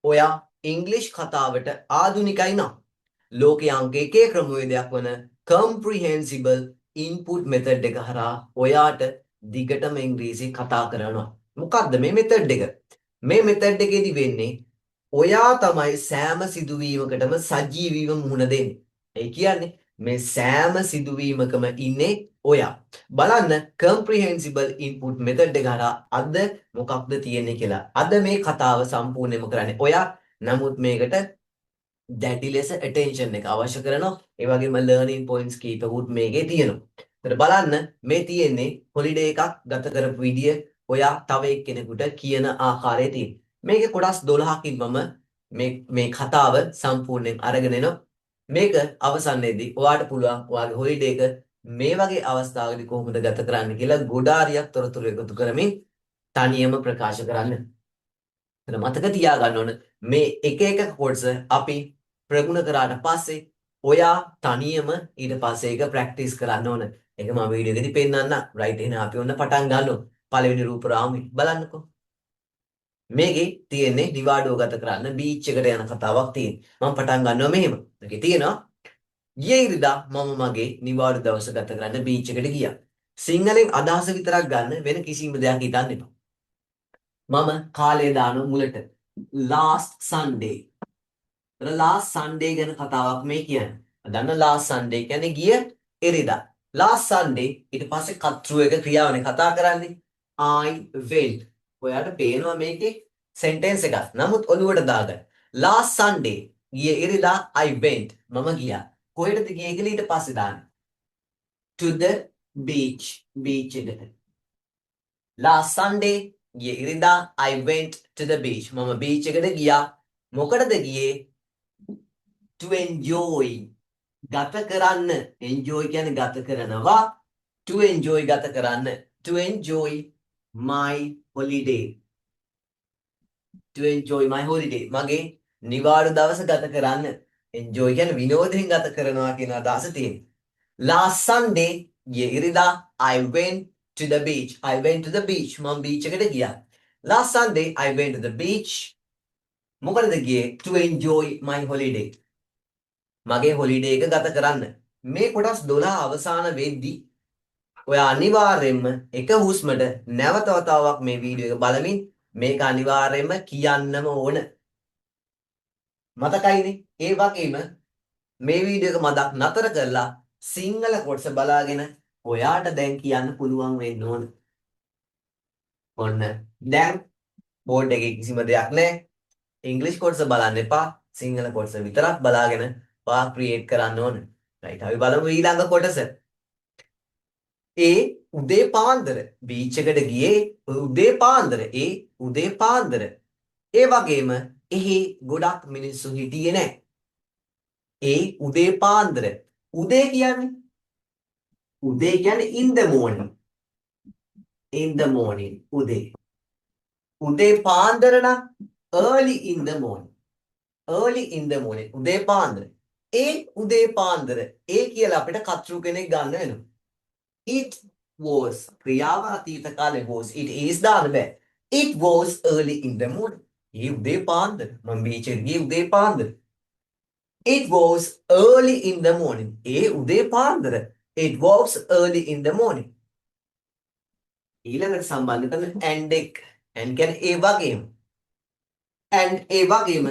ඔයා ඉංග්ලිෂ් කතාවට ආධුනිකයි නම් ලෝකයේ අංක 1 ක්‍රමවේදයක් වන comprehensible input method එක හරහා ඔයාට දිගටම ඉංග්‍රීසි කතා කරනවා. මොකද්ද මේ method එක? මේ method එකේදී වෙන්නේ ඔයා තමයි සෑම සිදුවීමකටම සජීවීව මුහුණ දෙන්නේ. ඒ කියන්නේ මේ සෑම සිදුවීමකම ඉන්නේ ඔයා. බලන්න comprehensible input method එක හරහා අද මොකක්ද තියෙන්නේ කියලා. අද මේ කතාව සම්පූර්ණයෙන්ම කරන්නේ ඔයා. නමුත් මේකට දැඩි ලෙස attention එක අවශ්‍ය කරනවා. ඒ වගේම learning points කීපකුත් මේකේ තියෙනවා. ඒතර බලන්න මේ තියෙන්නේ holiday එකක් ගත කරපු විදිය ඔයා තව එක්කෙනෙකුට කියන ආකාරයේ තියෙන. මේකේ කොටස් 12කින් මම මේ කතාව සම්පූර්ණයෙන් අරගෙන එනවා. මේක අවසන්යේදී ඔයාට පුළුවන් ඔයාගේ holiday එක මේ වගේ අවස්ථාවකදී කොහොමද ගත කරන්න කියලා ගොඩාරියක් තොරතුරු එකතු කරමින් තනියම ප්‍රකාශ කරන්න. එතන මතක තියාගන්න ඕන මේ එක එක කොටස අපි ප්‍රගුණ කරාට පස්සේ ඔයා තනියම ඊට පස්සේ ඒක ප්‍රැක්ටිස් කරන්න ඕන. ඒක මම වීඩියෝ එකේදී පෙන්නන්න. රයිට් එහෙනම් අපි ඔන්න පටන් ගන්නවා. පළවෙනි රූප රාමුවේ බලන්නකෝ. මේකේ තියෙන්නේ නිවාඩුව ගත කරන්න බීච් එකට යන කතාවක් තියෙනවා. මම පටන් ගන්නවා මෙහෙම. මේකේ තියෙනවා ඊයේ ඉරිදා මම මගේ නිවාඩු දවස ගත කරන්න බීච් එකට ගියා. සිංහලෙන් අදහස විතරක් ගන්න වෙන කිසිම දෙයක් හිතන්න එපා. මම කාලය දාන මුලට last Sunday. last Sunday ගැන කතාවක් මේ කියන්නේ. දන්න last Sunday කියන්නේ ගිය ඉරිදා. last Sunday ඊට පස්සේ කතෘ එක ක්‍රියාවනේ කතා කරන්නේ. I went. ඔයාට පේනවා මේකේ sentence එකක්. නමුත් ඔළුවට දාගන්න. last Sunday ගිය ඉරිදා I went. මම ගියා. කොහෙටද ගියේ කියලා ඊට පස්සේ දාන්න. To the beach. beach එකට. last Sunday ගිය ඉරිදා I went to the beach. මම beach එකට ගියා. මොකටද ගියේ? To enjoy. ගත කරන්න. enjoy කියන්නේ ගත කරනවා. To enjoy ගත කරන්න. To enjoy my holiday. To enjoy my holiday. මගේ නිවාඩු දවස ගත කරන්න. enjoy කියන්නේ විනෝදයෙන් ගත කරනවා කියන අදහස තියෙනවා. last Sunday ගිය ඉරිදා I went to the beach. I went to the beach. මම beach එකට ගියා. last Sunday I went to the beach. මොකටද ගියේ? To enjoy my holiday. මගේ holiday එක ගත කරන්න. මේ කොටස් 12 අවසාන වෙද්දී ඔයා අනිවාර්යයෙන්ම එක හුස්මට නැවත වතාවක් මේ වීඩියෝ එක බලමින් මේක අනිවාර්යයෙන්ම කියන්නම ඕන. මතකයිනේ? ඒ වගේම මේ වීඩියෝ එක මදක් නතර කරලා සිංහල කොටස බලාගෙන ඔයාට දැන් කියන්න පුළුවන් වෙන්න ඕන. ඔන්න දැන් බෝඩ් එකේ කිසිම දෙයක් නැහැ. ඉංග්‍රීසි කොටස බලන්න එපා. සිංහල කොටස විතරක් බලාගෙන ඔයා ක්‍රියේට් කරන්න ඕන. රයිට් අපි බලමු ඊළඟ කොටස. ඒ උදේ පාන්දර බීච් එකට ගියේ උදේ පාන්දර. ඒ උදේ පාන්දර. ඒ වගේම එහි ගොඩක් මිනිස්සු හිටියේ නැහැ. ඒ උදේ පාන්දර. උදේ කියන්නේ in the morning. in the morning උදේ. උදේ පාන්දර නම් early in the morning. early in the morning උදේ පාන්දර. ඒ උදේ පාන්දර. ඒ කියලා අපිට කතෘ කෙනෙක් ගන්න වෙනවා. It was ක්‍රියාව අතීත කාලේ was. It is දාන්න බෑ. It was early in the morning. ඒ උදේ පාන්දර. මම බීච් එකට ගියේ උදේ පාන්දර. It was early in the morning. ඒ උදේ පාන්දර. It was early in the morning. ඊළඟට සම්බන්ධ කරන and එක. and කියන්නේ ඒ වගේම. and ඒ වගේම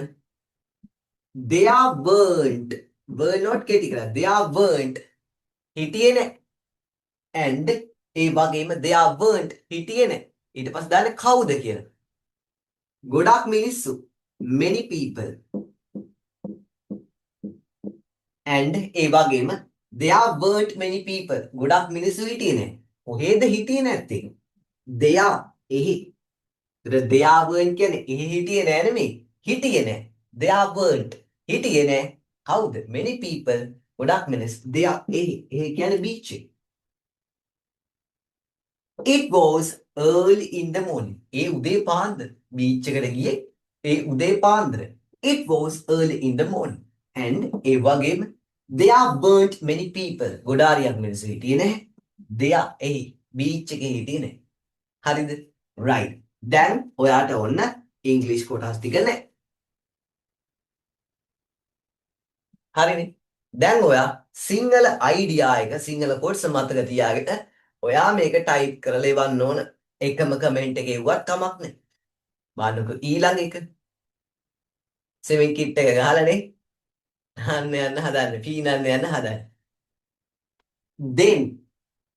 there weren't. were not කෙටි කරලා. there weren't හිටියේ නැහැ. and ඒ වගේම there weren't හිටියේ නැහැ. ඊට පස්සේ දාන්නේ කවුද කියලා. ගොඩක් මිනිස්සු. many people. and ඒ වගේම there weren't many people. ගොඩක් මිනිස්සු හිටියේ නැහැ. කොහෙද හිටියේ නැත්තේ? there එහි. ඒතර there weren't කියන්නේ එහි හිටියේ නැහැ නෙමෙයි. හිටියේ නැහැ. there weren't හිටියේ නැහැ. කවුද? many people. ගොඩක් මිනිස්සු. there එහි. එහි කියන්නේ beach එක. It was early in the morning. ඒ උදේ පාන්දර. beach එකට ගියේ ඒ උදේ පාන්දර. It was early in the morning. and ඒ වගේම there weren't many people. ගොඩාරියක් මිනිස්සු හිටියේ නැහැ. there එහි beach එකේ හිටියේ නැහැ. හරිද? right. දැන් ඔයාට ඔන්න ඉංග්‍රීසි කොටස් ටික නැහැ. හරිනේ. දැන් ඔයා සිංහල අයිඩියා එක සිංහල කොටස මතක තියාගෙන ඔයා මේක ටයිප් කරලා එවන්න ඕන. එකම කමෙන්ට් එකේ එව්වත් කමක් නැහැ. බලන්නකෝ ඊළඟ එක. සෙවෙන් කිට් එක ගහලානේ. අන්න යන්න හදන්නේ. පීනන්න යන්න හදන්නේ. then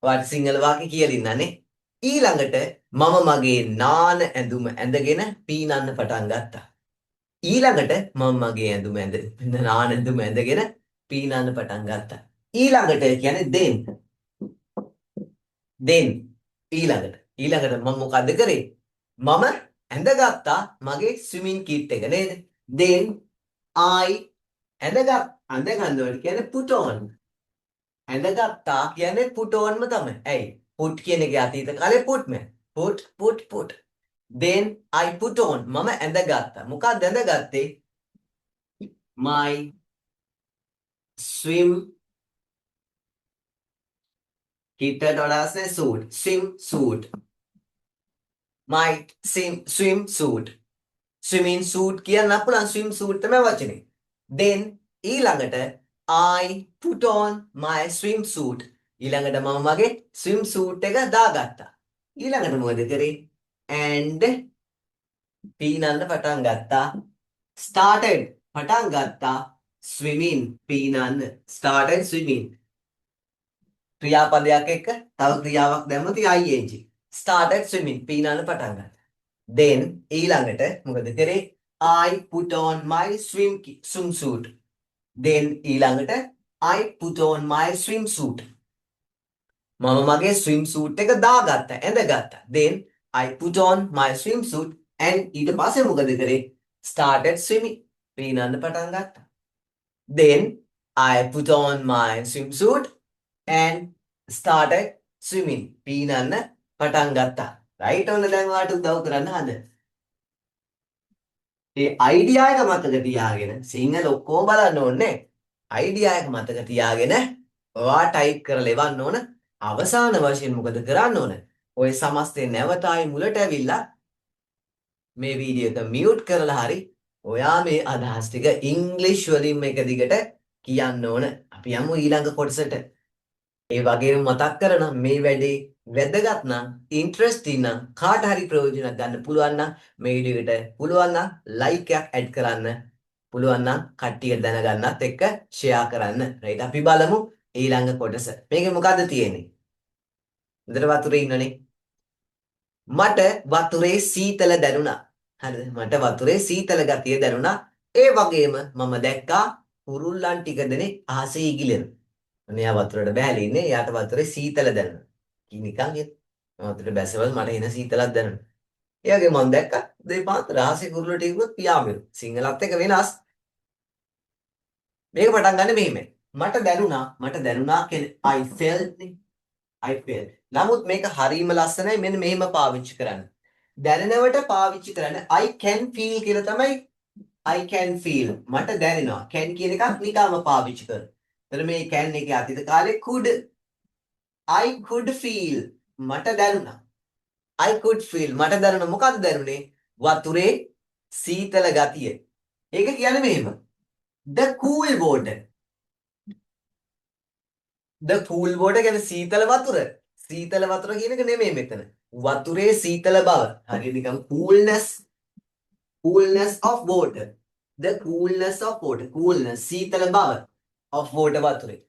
ඔයාට සිංහල වාක්‍ය කියලා ඉන්නනේ. ඊළඟට මම මගේ නාන ඇඳුම ඇඳගෙන පීනන්න පටන් ගත්තා. ඊළඟට මම මගේ ඇඳුම නාන ඇඳුම ඇඳගෙන පීනන්න පටන් ගත්තා. ඊළඟට කියන්නේ then ඊළඟට මම මොකද්ද කරේ? මම ඇඳගත්තා මගේ ස්විමින් කිට් එක නේද? then I ඇඳගන්නවට කියන්නේ put on. ඇඳගත්තා කියන්නේ put onම තමයි. ඇයි? put කියන එකේ අතීත කාලේ put man. put. then I put on මම ඇඳගත්තා. මොකක්ද ඇඳගත්තේ? my swim kitට වඩාස්නේ swim suit. my swim suit. swimming suit කියන්න පුළුවන් swim suit තමයි වචනේ. then ඊළඟට I put on my swim suit. ඊළඟට මම මගේ swim suit එක දාගත්තා. ඊළඟට මොකද කරේ? and පීනන්න පටන් ගත්තා. started පටන් ගත්තා swimming පීනන්න. started swimming. ක්‍රියාපදයක් එක්ක තව ක්‍රියාවක් දැම්මොත් ing. started swimming පීනන්න පටන් ගත්තා. then ඊළඟට මොකද කරේ? I put on my swimsuit. then ඊළඟට I put on my swimsuit. මම මගේ swimsuit එක දාගත්තා, ඇඳගත්තා. then I put on my swimsuit and ඊට පස්සේ මොකද කරේ? started swimming. පීනන්න පටන් ගත්තා. then I put on my swimsuit and started swimming. පීනන්න පටන් ගත්තා. right ඔන්න දැන් ඔයාලට උදව් කරන්න හද. ඒ අයිඩියා එක මතක තියාගෙන සිංහල ඔක්කොම බලන්න ඕනේ. අයිඩියා එක මතක තියාගෙන ඔයා ටයිප් කරලා එවන්න ඕන. අවසාන වශයෙන් මොකද කරන්න ඕන? ඔය සමස්තේ නැවත ආයි මුලට ඇවිල්ලා මේ වීඩියෝ එක මියුට් කරලා හරි ඔයා මේ අදහස් ටික ඉංග්‍රීසි වලින් එක දිගට කියන්න ඕන. අපි යමු ඊළඟ කොටසට. ඒ වගේම මතක් කරනම් මේ වැඩේ වැදගත් නම් ඉන්ටරෙස්ටිං නම් කාට හරි ප්‍රයෝජනක් ගන්න පුළුවන් නම් මේ වීඩියෝ එකට පුළුවන් නම් ලයික් එකක් ඇඩ් කරන්න. පුළුවන් නම් කට්ටියට දැනගන්නත් එක්ක ෂෙයා කරන්න. රයිට් අපි බලමු ඊළඟ කොටස. මේකේ මොකද්ද තියෙන්නේ? හොඳට වතුරේ ඉන්නනේ. මට වතුරේ සීතල දැනුණා. හරිද? මට වතුරේ සීතල ගතිය දැනුණා. ඒ වගේම මම දැක්කා කුරුල්ලන් ටික දෙනෙක් අහසේ ඉගිලෙන. මෙයා වතුරට බැහැලා ඉන්නේ. යාට වතුරේ සීතල දැනුණා. නිකන් වතුරට බැසවල මට එන සීතලක් දැනුණා. ඒ වගේ මම දැක්කා දෙපාන්තර අහසේ කුරුල්ල ටිකකුත් පියාඹන. සිංහලත් එක වෙනස්. මේක පටන් ගන්න මෙහෙමයි. මට දැනුණා කියන්නේ I felt නේ. I felt. නමුත් මේක හරීම ලස්සනයි මෙන්න මෙහෙම පාවිච්චි කරන්න. දැනෙනවට පාවිච්චි කරන්න I can feel කියලා තමයි I can feel. මට දැනෙනවා. can කියන එකක් නිකම්ම පාවිච්චි කරනවා. එතන මේ can එකේ අතීත කාලේ could. I could feel. මට දැනුණා. I could feel. මට දැනුණා. මොකද්ද දැනුනේ? වතුරේ සීතල ගතිය. ඒක කියන්නේ මෙහෙම. The cool water. The cool water කියන්නේ සීතල වතුර. සීතල වතුර කියන එක නෙමෙයි මෙතන. වතුරේ සීතල බව. හරියට නිකන් coolness of water. The coolness of water. coolness සීතල බව of water වතුරේ.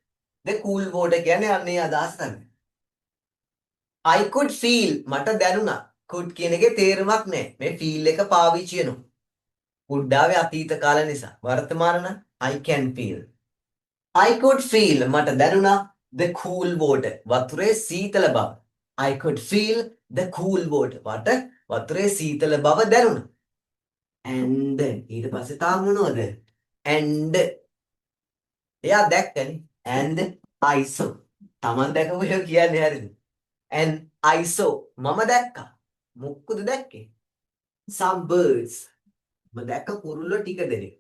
The cool water කියන්නේ අන්නේ අදහස තමයි. I could feel මට දැනුණා. could කියන එකේ තේරුමක් නැහැ. මේ feel එක පාවිච්චි වෙනවා. could ආවේ අතීත කාල නිසා. වර්තමාන නම් I can feel. I could feel මට දැනුණා the cool water වතුරේ සීතල බව. I could feel the cool water වතුරේ සීතල බව දැනුණා. and ඊට පස්සේ තාම මොනවද? and එයා දැක්කනේ. and I saw තමන් දැකපු එක කියන්නේ හරිද? and I saw මම දැක්කා. මොකද දැක්කේ? some birds මම දැක්ක කුරුල්ලෝ ටික දෙනෙක්.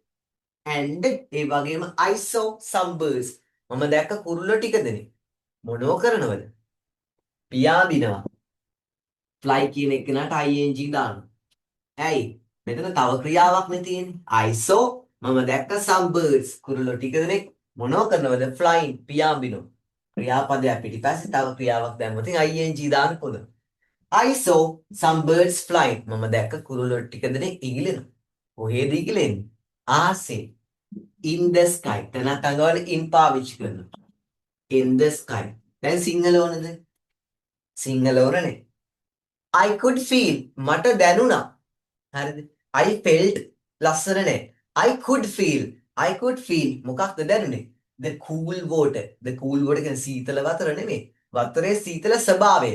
and ඒ වගේම I saw some birds මම දැක්ක කුරුල්ලෝ ටික දෙනෙක්. මොනව කරනවද? පියාඹිනවා. fly කියන එක නට ing දානවා. ඇයි? මෙතන තව ක්‍රියාවක් නේ තියෙන්නේ. I saw මම දැක්ක some birds කුරුල්ලෝ ටික දෙනෙක් මොනව කරනවද? flying පියාඹිනවා. ක්‍රියාපදයක් පිටිපස්සේ තව ක්‍රියාවක් දැම්මොත් ing දාන්න පුළුවන්. I saw some birds flying. මම දැක්ක කුරුල්ලෝ ටික දෙනෙක් ඉගිලෙනවා. කොහෙද ඉගිලෙන්නේ? ආසේ in the sky. තනක් අඟවල in පාවිච්චි කරනවා. in the sky. දැන් සිංහල ඕනද? සිංහල ඕනනේ. I could feel මට දැනුණා. හරිද? I felt ලස්සන නෑ. I could feel මොකක්ද දැනුනේ? The cool water. The cool water කියන්නේ සීතල වතුර නෙමෙයි. වතුරේ සීතල ස්වභාවය.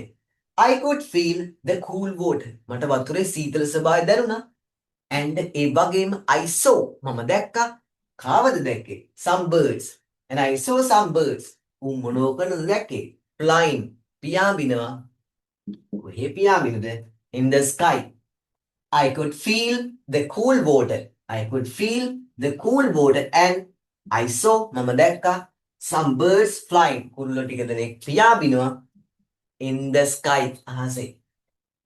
I could feel the cool water. මට වතුරේ සීතල ස්වභාවය දැනුණා. And ඒ වගේම I saw මම දැක්කා. කාවද දැක්කේ? Some birds. And I saw some birds. මොනෝ කරනද දැක්කේ? Flying. පියාඹිනවා. කොහේ පියාඹිනද? In the sky. I could feel the cool water. I could feel the cool water and I saw මම දැක්කා some birds flying. කුරුල්ලෝ ටික දෙනෙක් පියාඹිනවා in the sky අහසේ.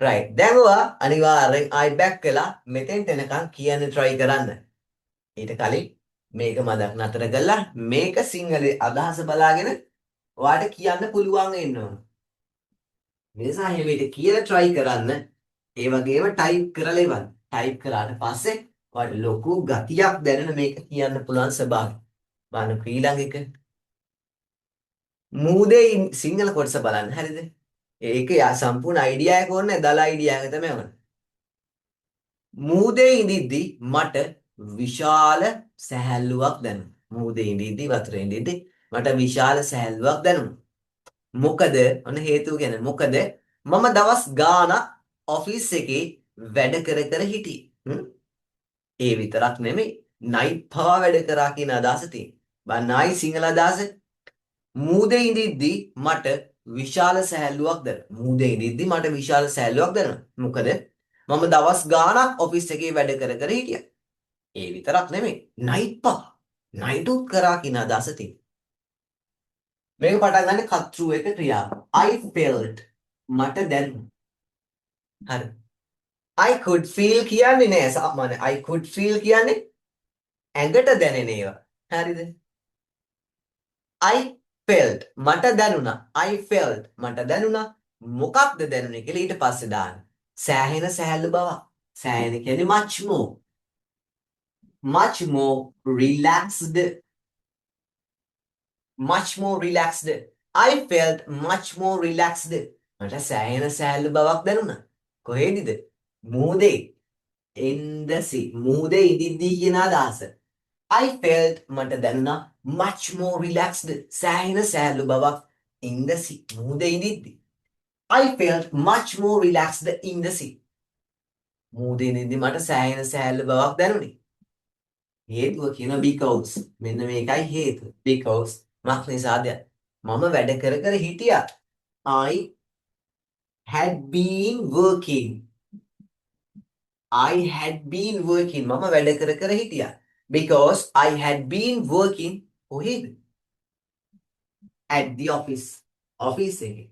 right. දැන් ඔයා අනිවාර්යෙන් I back කළා මෙතෙන්ට එනකන් කියන්න try කරන්න. ඊට කලින් මේක මදක් නතර කරලා මේක සිංහලේ අදහස බලාගෙන ඔයාට කියන්න පුළුවන් වෙන්න ඕන. නිසා හැමෙට කියලා try කරන්න. ඒ වගේම ටයිප් කරලා ඉවන්න. ටයිප් කරාට පස්සේ ඔයාලට ලොකු ගතියක් දැනෙන මේක කියන්න පුළුවන් ස්වභාවය. බලන්න ශ්‍රීලංකික මූදේ සිංහල කොටස බලන්න. හරිද? ඒක සම්පූර්ණ අයිඩියා එක ඕනේ දල අයිඩියා එක තමයි ඕනේ. මූදේ ඉඳිද්දි මට විශාල සැහැල්ලුවක් දැනුණා. මූදේ ඉඳිද්දි වතුරේ ඉඳිද්දි මට විශාල සැහැල්ලුවක් දැනුණා. මොකද ඔන්න හේතුව කියන්නේ මොකද මම දවස් ගාණක් ඔෆිස් එකේ වැඩ කර හිටියේ. ඒ විතරක් නෙමෙයි නයිට් පවා වැඩ කරා කියන අදහස තියෙනවා. බලන්නයි සිංහල අදහස. මූදේ ඉඳිද්දි මට විශාල සැහැල්ලුවක් දැනුණා. මූදේ ඉඳිද්දි මට විශාල සැහැල්ලුවක් දැනුණා. මොකද මම දවස් ගාණක් ඔෆිස් එකේ වැඩ කර හිටියා. ඒ විතරක් නෙමෙයි නයිට් පවා නයිට් උත් කරා කියන අදහස තියෙනවා. මේක පටන් ගන්න කතෘ එක ක්‍රියාව. I felt මට දැනුණා. හරි. I could feel කියන්නේ නෑ සාමාන්‍ය. I could feel කියන්නේ ඇඟට දැනෙන ඒවා. හරිද? I felt මට දැනුණා. I felt මට දැනුණා. මොකක්ද දැනුනේ කියලා ඊට පස්සේ දාන්න. සෑහෙන සැහැල්ලු බවක්. සෑහෙන කියන්නේ much more. Much more relaxed. Much more relaxed. I felt much more relaxed. මට සෑහෙන සැහැල්ලු බවක් දැනුණා. කොහෙදද? මූදේ. In the sea. මූදේ ඉඳිද්දී කියන අදහස. I felt මට දැනුණා much more relaxed. සෑහෙන සැහැල්ලු බවක් in the sea. මූදේ ඉඳිද්දී. I felt much more relaxed in the sea. මූදේ ඉඳිද්දී මට සෑහෙන සැහැල්ලු බවක් දැනුනේ. හේතුව කියන because. මෙන්න මේකයි හේතුව. because මක් නිසාද? මම වැඩ කර හිටියා. I had been working. I had been working. මම වැඩ කර හිටියා. Because I had been working කොහෙද? At the office. office එකේ.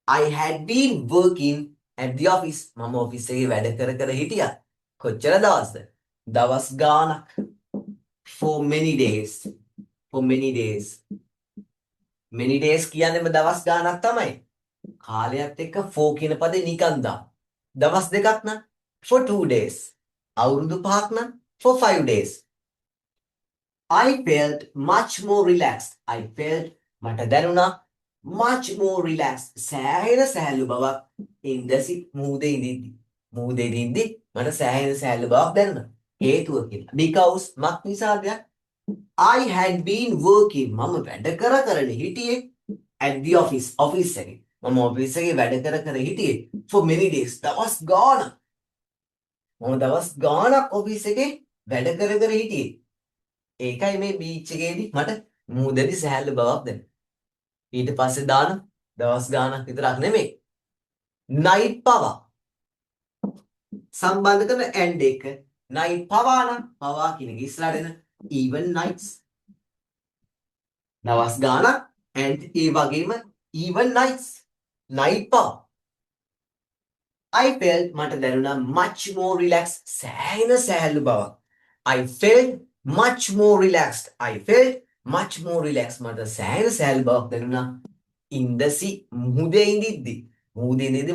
I had been working at the office. මම ඔෆිස් එකේ වැඩ කර හිටියා. කොච්චර දවස්ද? දවස් ගාණක්. For many days. For many days. many days කියන්නේම දවස් ගාණක් තමයි. කාලයත් එක්ක for කියන පදේ නිකන් දාන්න. දවස් දෙකක් නම් for 2 days. අවුරුදු 5ක් නම් for 5 days. I felt much more relaxed. I felt මට දැනුණා much more relaxed. සෑහෙන සැහැල්ලු බවක් in the sea. මූදේ ඉඳිද්දි. මූදේ ඉඳිද්දි මට සෑහෙන සැහැල්ලු බවක් දැනුණා. හේතුව කියලා. because මක් නිසාද? I had been working. මම වැඩ කරගෙන හිටියේ at the office. office එකේ. මම ඔෆිස් එකේ වැඩ කර හිටියේ for many days. දවස් ගාණක්. මම දවස් ගාණක් ඔෆිස් එකේ වැඩ කර හිටියේ. ඒකයි මේ බීච් එකේදී මට මූදේදී සැහැල්ලු බවක් දැනෙන්නේ. ඊට පස්සේ දාන දවස් ගාණක් විතරක් නෙමෙයි. night පවා සම්බන්ධ කරන end එක night පවා නම් පවා කියන එක ඉස්සරහට එන even nights. දවස් ගාණක් and ඒ වගේම even nights. night පවා. I felt මට දැනුණා much more relaxed. සෑහෙන සැහැල්ලු බවක්. I felt much more relaxed. I felt much more relaxed මට සෑහෙන සෑහළු බවක් දැනුණා in the sea මුහුදේ ඉඳිද්දි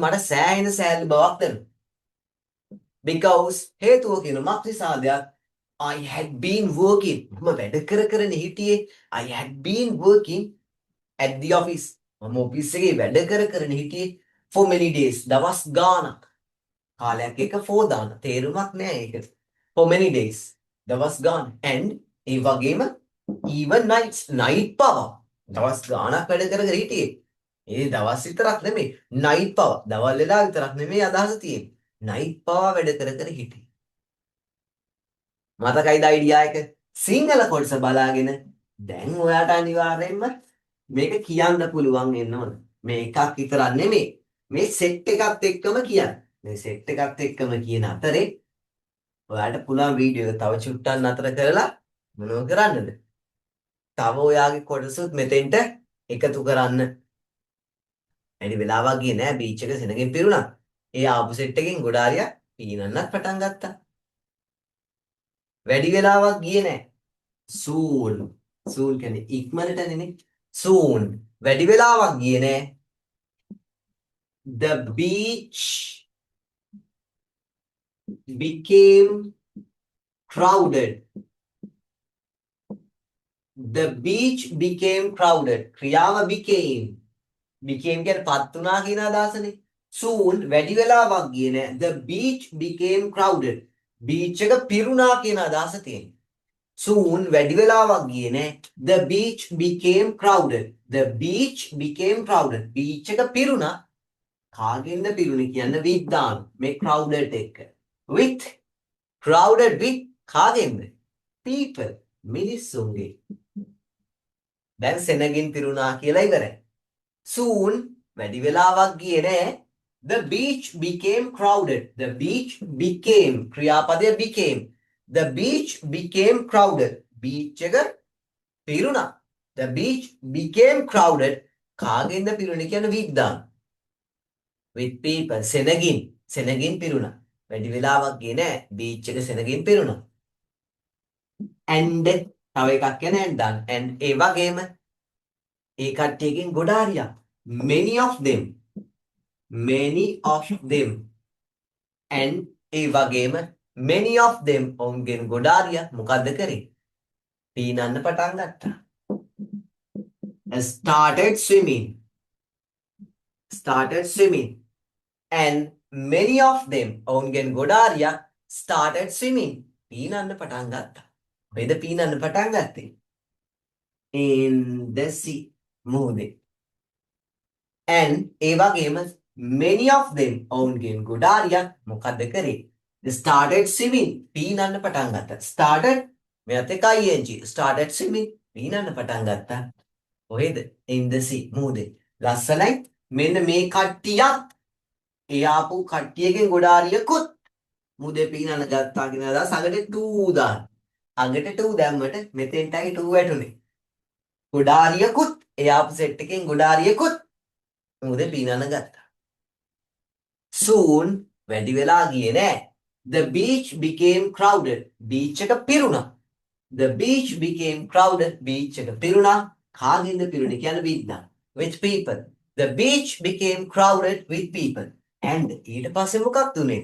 මට සෑහෙන සෑහළු බවක් දැනුණා because හේතුව කියන මක් නිසාදයක් I had been working මම වැඩ කරනේ හිටියේ I had been working at the office මම ඔෆිස් එකේ වැඩ කරනේ හිටියේ for many days දවස් ගාණක් කාලයක් එක for දාන තේරුමක් නෑ ඒකට for many days දවස් ගාන and ඒ වගේම even night power දවස් ගාණක් වැඩ කරගෙන හිටියේ ඒ දවස් විතරක් නෙමෙයි night power දවල් වෙලා විතරක් නෙමෙයි අදහස තියෙන්නේ night power වැඩ කර හිටියේ මතකයිද අයිඩියා එක සිංහල කොටස බලාගෙන දැන් ඔයාට අනිවාර්යයෙන්ම මේක කියන්න පුළුවන් වෙන්න ඕන මේ එකක් විතරක් නෙමෙයි මේ සෙට් එකත් එක්කම කියන්න මේ සෙට් එකත් එක්කම කියන අතරේ ඔයාලට පුළුවන් වීඩියෝ එක තව චුට්ටක් නතර කරලා මොනව කරන්නද? තව ඔයාගේ කොටසුත් මෙතෙන්ට එකතු කරන්න. වැඩි වෙලාවක් ගියේ නෑ බීච් එක සෙනගෙන් පිරුණා. ඒ ආපු සෙට් එකෙන් ගොඩාරියා පීනන්නත් පටන් ගත්තා. වැඩි වෙලාවක් ගියේ නෑ. soon කියන්නේ ඉක්මනටනේ. soon වැඩි වෙලාවක් ගියේ නෑ. The beach became crowded. The beach became crowded. ක්‍රියාව became. became කියන්නේ පත් වුණා කියන අදහසනේ. soon වැඩි වෙලාවක් ගියේ නෑ. The beach became crowded. beach එක පිරුණා කියන අදහස තියෙනවා. soon වැඩි වෙලාවක් ගියේ නෑ. The beach became crowded. The beach became crowded. beach එක පිරුණා. කාගෙන්ද පිරුණේ කියන්න with දාන. මේ crowded එක. with crowded with කාගෙන්ද? people මිනිස්සුන්ගේ. දැන් සෙනගින් පිරුණා කියලා ඉවරයි. soon වැඩි වෙලාවක් ගියේ නෑ. The beach became crowded. The beach became ක්‍රියාපදය became. The beach became crowded. beach එක පිරුණා. The beach became crowded. කාගෙන්ද පිරුණේ කියන with දාන. with people සෙනගින් පිරුණා. වැඩි වෙලාවක් ගියේ නෑ. beach එක සෙනගින් පිරුණා. and තව එකක් කියන and දාන. and ඒ වගේම ඒ කට්ටියකින් ගොඩාරියා many of them and ඒ වගේම many of them ඔවුන්ගෙන් ගොඩාරියා මොකද්ද කරේ? පීනන්න පටන් ගත්තා. started swimming and many of them ඔවුන්ගෙන් ගොඩාරියා started swimming පීනන්න පටන් ගත්තා. වේද පීනන්න පටන් ගත්තේ in the sea මුහුදේ and ඒ වගේම many of them ඔවුන්ගෙන් ගොඩාරියා මොකද්ද කරේ? started swimming පීනන්න පටන් ගත්තා. started මෙයත් එකයි ing started swimming පීනන්න පටන් ගත්තා. කොහෙද? in the sea මුහුදේ. ලස්සනයි. මෙන්න මේ කට්ටියක් ඒ ආපු කට්ටියකින් ගොඩාරියකුත් මුහුදේ පීනන්න ගත්තා කියන අදහස අගට 2 දාන්න. අගට 2 දැම්මට මෙතෙන්ටයි 2 වැටුනේ. ගොඩාරියකුත් ඒ ආපු සෙට් එකෙන් ගොඩාරියකුත් මුහුදේ පීනන්න ගත්තා. soon වැඩි වෙලා ගියේ නෑ. The beach became crowded. beach එක පිරුණා. The beach became crowded. beach එක පිරුණා. කාගෙන්ද පිරුණේ කියන්නේ විද්දා. with people. The beach became crowded with people. and ඊට පස්සේ මොකක්ද උනේ?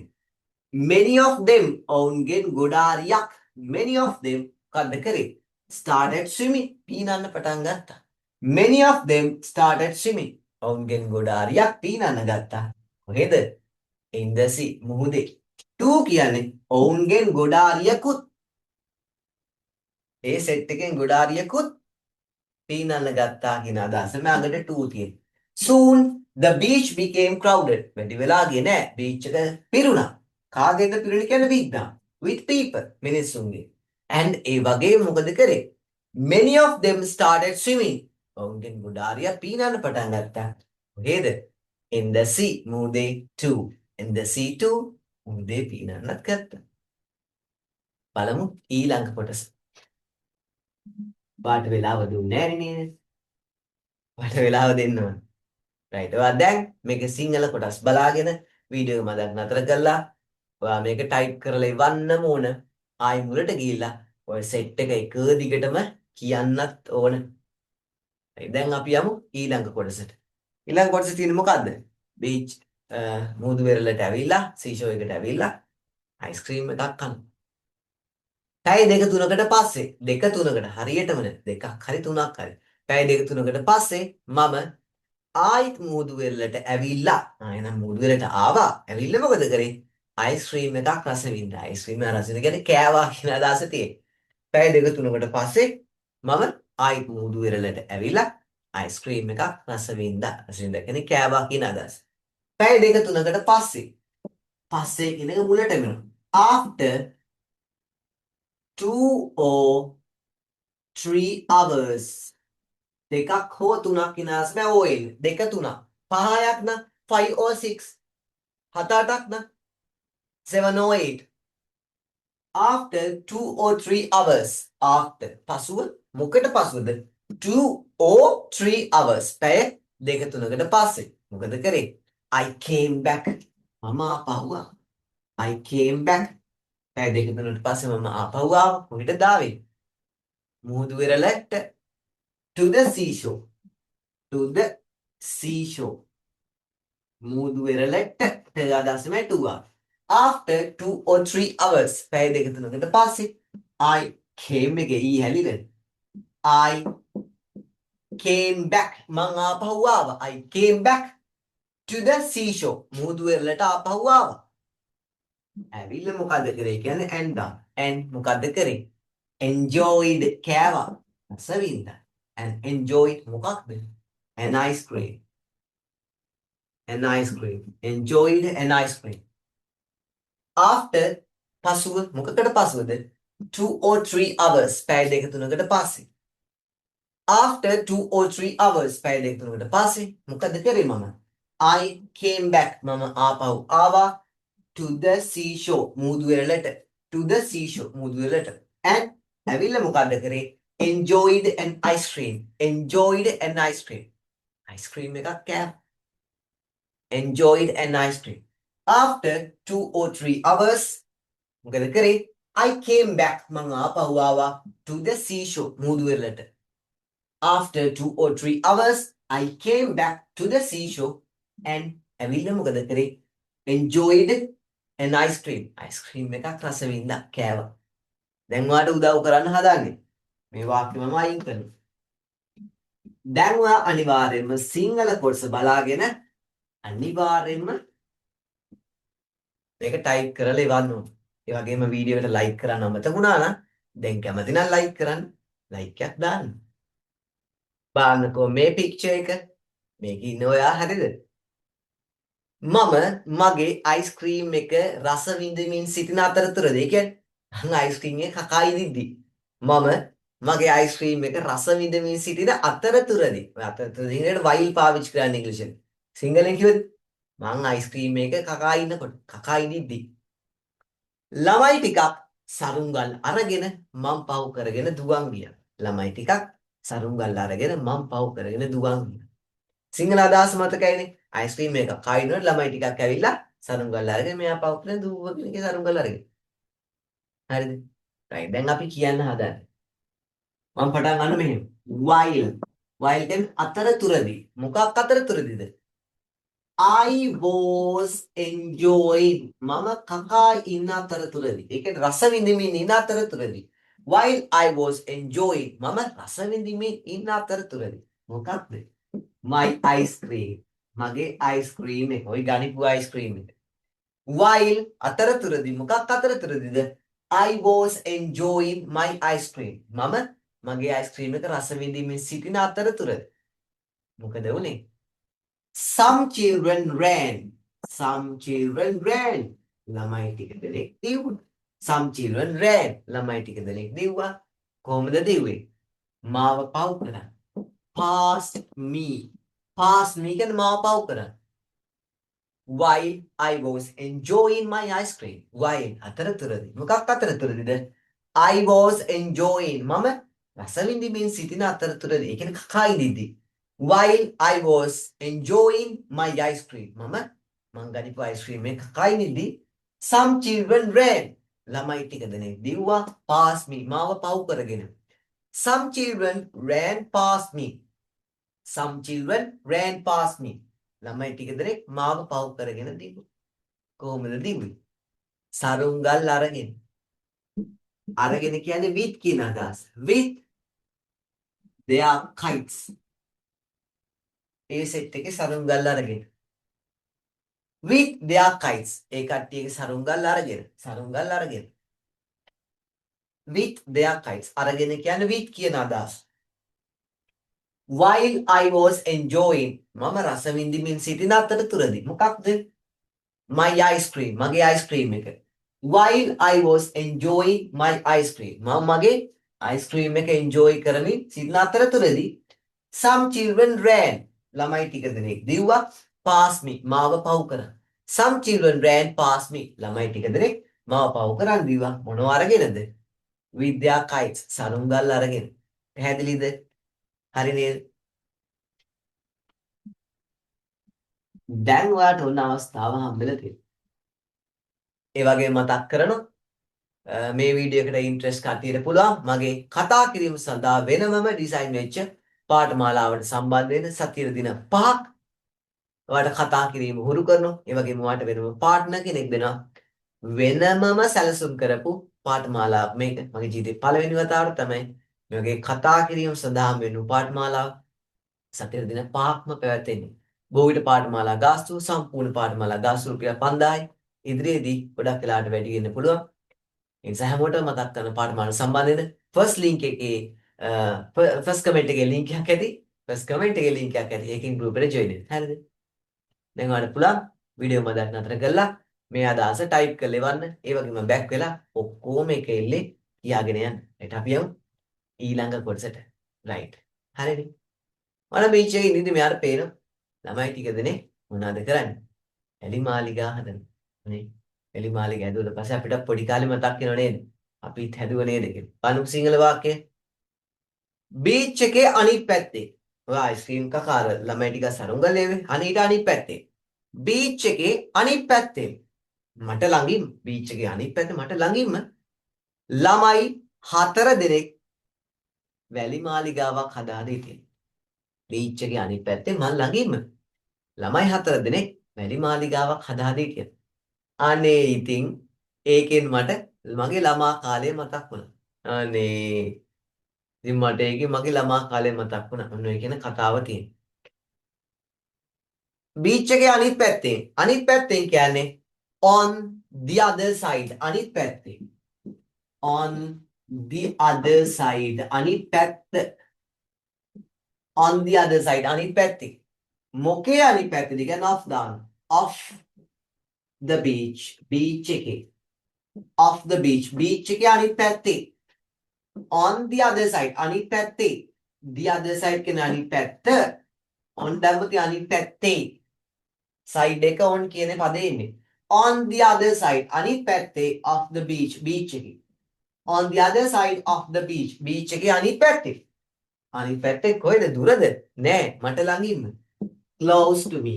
many of them ඔවුන්ගෙන් ගොඩාරියක් many of them කද්ද කරේ? started swimming පීනන්න පටන් ගත්තා. many of them started swimming ඔවුන්ගෙන් ගොඩාරියක් පීනන්න ගත්තා. කොහෙද? in the sea මුහුදේ. 2 කියන්නේ ඔවුන්ගෙන් ගොඩාරියකුත් ඒ සෙට් එකෙන් ගොඩාරියකුත් පීනන්න ගත්තා කියන අදහස මගට 2 තියෙනවා. soon the beach became crowded. වැඩි වෙලා ගියේ නෑ. beach එක පිරුණා. කාගෙන්ද පිරුණේ කියන්නේ විද්දා. with people මිනිස්සුන්ගේ. and ඒ වගේ මොකද කරේ? many of them started swimming. ඔවුන්ගෙන් ගොඩාරියා පීනන්න පටන් ගත්තා. කොහෙද? in the sea මුහුදේ 2. in the sea 2 මුහුදේ පීනන්නත් ගත්තා. බලමු ඊළඟ කොටස. වාට වෙලාව දුන්නේ නෑනේ නේද? වාට වෙලාව දෙන්න ඕන. right. ඔයා දැන් මේක සිංහල කොටස් බලාගෙන වීඩියෝ එක මදක් නතර කරලා ඔයා මේක ටයිප් කරලා ඉවන්නම ඕන. ආයි මුලට ගිහිල්ලා ඔය සෙට් එක එක දිගටම කියන්නත් ඕන. දැන් අපි යමු ඊළඟ කොටසට. ඊළඟ කොටසේ තියෙන්නේ මොකද්ද? බීච් මුහුදු වෙරළට ඇවිල්ලා සීෂෝ එකට ඇවිල්ලා අයිස්ක්‍රීම් එකක් කනවා. පැය දෙක තුනකට පස්සේ දෙක තුනකට හරියටම දෙකක් හරි තුනක් හරි. පැය දෙක තුනකට පස්සේ මම ආයිත් මුහුදු වෙරළට ඇවිල්ලා එහෙනම් මුහුදු වෙරළට ආවා. ඇවිල්ලා මොකද කරේ? අයිස්ක්‍රීම් එකක් රස විඳ. අයිස්ක්‍රීම් එක රස විඳ කියන්නේ කෑවා කියන අදහස තියෙන්නේ. පැය දෙක තුනකට පස්සේ මම ආයිත් මුහුදු වෙරළට ඇවිල්ලා අයිස්ක්‍රීම් එකක් රස විඳ. රස විඳ කියන්නේ කෑවා කියන අදහස. පැය දෙක තුනකට පස්සේ කියන එක මුලට එනවා. After 2 or 3 hours දෙකක් හෝ තුනක් කියන අදහස නෑ ඔය එන්නේ. දෙක තුනක්. 5ක් නම් 5 or 6. 7-8ක් නම් 7 or 8. After 2 or 3 hours. After. පසුව මොකට පසුවද? 2 or 3 hours. පැය දෙක තුනකට පස්සේ. මොකද කරේ? I came back. මම ආපහු ආවා. I came back. පැය දෙක තුනකට පස්සේ මම ආපහු ආවා. කොහෙටද ආවේ? මුහුදු වෙරළට. To the seashore. To the seashore. මුහුදු වෙරළට අදහසමයි to. After 2 or 3 hours. පැය දෙක තුනකට පස්සේ I came එකේ ඊ හැලිද? I came back. මං ආපහු ආවා. I came back to the seashore. මුහුදු වෙරළට ආපහු ආවා. ඇවිල්ලා මොකද කරේ කියන්නේ and මොකද කරේ? enjoyed කෑවා. රස විඳා. and enjoyed මොකක්ද? an ice cream. an ice cream. enjoyed an ice cream. After පසුව මොකකට පසුවද? 2 or 3 hours. පැය දෙක තුනකට පස්සේ. After 2 or 3 hours. පැය දෙක තුනකට පස්සේ මොකද කරේ මම? I came back. මම ආපහු ආවා to the seashore. මුහුදු වෙරළට. to the seashore. මුහුදු වෙරළට. and ඇවිල්ලා මොකද කරේ? enjoyed an ice cream. enjoyed an ice cream. ice cream එකක් කෑවා. enjoyed an ice cream. After 2 or 3 hours මොකද කරේ? I came back. මං ආපහු ආවා to the seashore. මුහුදු වෙරළට. After 2 or 3 hours I came back to the seashore and ඇවිල්ලා මොකද කරේ? enjoyed an ice cream. ice cream එකක් රස විඳා කෑවා. දැන් ඔයාලට උදව් කරන්න හදන්නේ. මේ වාක්‍ය මම අයින් කරනවා. දැන් ඔයා අනිවාර්යයෙන්ම සිංහල කොටස බලාගෙන අනිවාර්යයෙන්ම මේක ටයිප් කරලා ඉවන්න ඕන. ඒ වගේම වීඩියෝ එකට ලයික් කරන්න අමතක වුණා නම් දැන් කැමති නම් ලයික් කරන්න. ලයික් එකක් දාන්න. බලන්නකෝ මේ පික්චර් එක. මේකේ ඉන්න ඔයා හරිද? මම මගේ අයිස්ක්‍රීම් එක රස විඳමින් සිටින අතරතුරදී කියන්නේ මම අයිස්ක්‍රීම් එක කකා ඉදිද්දි මම මගේ අයිස්ක්‍රීම් එක රස විඳමින් සිටින අතරතුරදී අතරතුරදී ඉංග්‍රීසියෙන් වයිල් පාවිච්චි කරන්නේ ඉංග්‍රීසියෙන් සිංහලෙන් කිව්වද මම අයිස්ක්‍රීම් එක කකා ඉන්නකොට කකා ඉදිද්දි ළමයි ටිකක් සරුංගල් අරගෙන මම පව් කරගෙන දුවන් ගියා ළමයි ටිකක් සරුංගල් අරගෙන මම පව් කරගෙන දුවන් ගියා සිංහල අදහස මතකයිනේ අයිස්ක්‍රීම් එකක් කයිනොත් ළමයි ටිකක් ඇවිල්ලා සරුංගල් අරගෙන මෙයා පව් කරගෙන දුවගෙන ගිය සරුංගල් අරගෙන හරිද රයිට් දැන් අපි කියන්න හදන්නේ මම පටන් ගන්න මෙහෙම while කියන්නේ අතරතුරදී මොකක් අතරතුරදීද I was enjoying මම කකා ඉන්න අතරතුරදී ඒ කියන්නේ රස විඳින්මින් ඉන්න අතරතුරදී while I was enjoying මම රස විඳින්මින් ඉන්න අතරතුරදී මොකක්ද my ice cream මගේ අයිස්ක්‍රීම් එක ඔය ගනිපු අයිස්ක්‍රීම් එක while අතරතුරදී මොකක් අතරතුරදීද I was enjoying my ice cream මම මගේ අයිස්ක්‍රීම් එක රස විඳින්මින් සිටින අතරතුරදී මොකද වුනේ some children ran ළමයි ටික දෙනෙක් දිව්වා some children ran ළමයි ටික දෙනෙක් දිව්වා කොහොමද දිව්වේ මාව පව් කළා past me කියන්නේ මාව පව් කරා while I was enjoying my ice cream while අතරතුරදී මොකක් අතරතුරදීද I was enjoying මම රස විඳින්මින් සිටින අතරතුරදී ඒ කියන්නේ කකා ඉඳිද්දී while I was enjoying my ice cream මම ගනිපු ice cream එක කකා ඉඳිද්දී some children ran ළමයි ටික දෙනෙක් දිව්වා past me මාව පව් කරගෙන Some children ran past me. Some children ran past me. ළමයි ටික දෙනෙක් මාව පහු කරගෙන දිව්වා. කොහොමද දිව්වේ? සරුංගල් අරගෙන. අරගෙන කියන්නේ with කියන අදහස. With their kites. A set එකේ සරුංගල් අරගෙන. With their kites. ඒ කට්ටියගේ සරුංගල් අරගෙන. සරුංගල් අරගෙන. With their kites. අරගෙන කියන්නේ with කියන අදහස. While I was enjoying මම රස විඳින්මින් සිටින අතරතුරදී මොකක්ද? My ice cream. මගේ ice cream එක. While I was enjoying my ice cream. මම මගේ ice cream එක enjoy කරමින් සිටින අතරතුරදී some children ran. ළමයි ටික දෙනෙක් දිව්වා past me. මාව පහු කරා. Some children ran past me. ළමයි ටික දෙනෙක් මාව පහු කරන් දිව්වා. මොනව අරගෙනද? With their kites. සරුංගල් අරගෙන. පැහැදිලිද? හරි නේද? දැන් ඔයාලට ඔන්න අවස්ථාව හම්බෙලා තියෙනවා. ඒ වගේ මතක් කරනවා මේ වීඩියෝ එකට ඉන්ට්‍රෙස්ට් කට්ටියට පුළුවන් මගේ කතා කිරීම සඳහා වෙනමම ඩිසයින් වෙච්ච පාඨමාලාවට සම්බන්ධ වෙන සතියේ දින 5ක් ඔයාලට කතා කිරීම හුරු කරනවා. ඒ වගේම ඔයාලට වෙනම පාර්ට්නර් කෙනෙක් දෙනවා. වෙනමම සැලසුම් කරපු පාඨමාලාවක් මේක. මගේ ජීවිතේ පළවෙනි වතාවට තමයි මේ වගේ කතා කිරීම සඳහා වෙන පාඨමාලාව සතියේ දින 5ක්ම පැවැත්වෙන්නේ. බොහෝ විට පාඨමාලා ගාස්තු සම්පූර්ණ පාඨමාලා ගාස්තු රුපියල් 5000යි. ඉදිරියේදී ගොඩක් වෙලාට වැඩි වෙන්න පුළුවන්. ඒ නිසා හැමෝටම මතක් කරන පාඨමාලා සම්බන්ධ වෙන ෆස්ට් ලින්ක් එකේ ෆස්ට් කමෙන්ට් එකේ ලින්ක් එකක් ඇති. ෆස්ට් කමෙන්ට් එකේ ලින්ක් එකක් ඇති. ඒකෙන් ගෲප් එකට ජොයින් වෙන්න. හරිද? දැන් ඔයාලට පුළුවන් වීඩියෝ මදක් නතර කරලා මේ අදහස ටයිප් කරලා එවන්න. ඒ වගේම බෑක් වෙලා ඔක්කොම එක එල්ලේ කියාගෙන යන්න. ඊට අපි යමු ඊළඟ කොටසට. රයිට්. හරිද? ඔයාලා මේ චේ ඉඳි මෙයාට පේන ළමයි ටික දෙනේ මොනවද කරන්නේ? එලි මාලිගා හදනවා. නේ? එලි මාලිගා හැදුවට පස්සේ අපිට පොඩි කාලේ මතක් වෙනව නේද? අපිත් හැදුව නේද කියලා. බලමු සිංහල වාක්‍යය. බීච් එකේ අනිත් පැත්තේ. ඔය අයිස්ක්‍රීම් කකාර ළමයි ටික සරුංගලේවේ. අනීට අනිත් පැත්තේ. බීච් එකේ අනිත් පැත්තේ. මට ළඟින් බීච් එකේ අනිත් පැත්තේ මට ළඟින්ම ළමයි 4 දෙනෙක් වැලි මාලිගාවක් හදාගෙන ඉතින්. බීච් එකේ අනිත් පැත්තේ මන් ළඟින්ම ළමයි 4 දෙනෙක් වැලි මාලිගාවක් හදාගෙන ඉතින්. අනේ ඉතින් ඒකෙන් මට මගේ ළමා කාලය මතක් වුණා. අනේ ඉතින් මට ඒකේ මගේ ළමා කාලය මතක් වුණා. ඔන්න ඔය කියන කතාව තියෙනවා. බීච් එකේ අනිත් පැත්තෙන් කියන්නේ on the other side අනිත් පැත්තේ. on the other side අනිත් පැත්ත. on the other side අනිත් පැත්තේ. මොකේ අනිත් පැත්තේද කියන්නේ off දාන. off the beach එකේ. off the beach එකේ අනිත් පැත්තේ. on the other side අනිත් පැත්තේ. the other side කියන්නේ අනිත් පැත්ත. on දැම්මොත් අනිත් පැත්තේ. side එක on කියන පදේ ඉන්නේ. on the other side අනිත් පැත්තේ of the beach එකේ. on the other side of the beach එකේ අනිත් පැත්තේ. අනිත් පැත්තේ කොහෙද? දුරද? නෑ මට ළඟින්ම. close to me.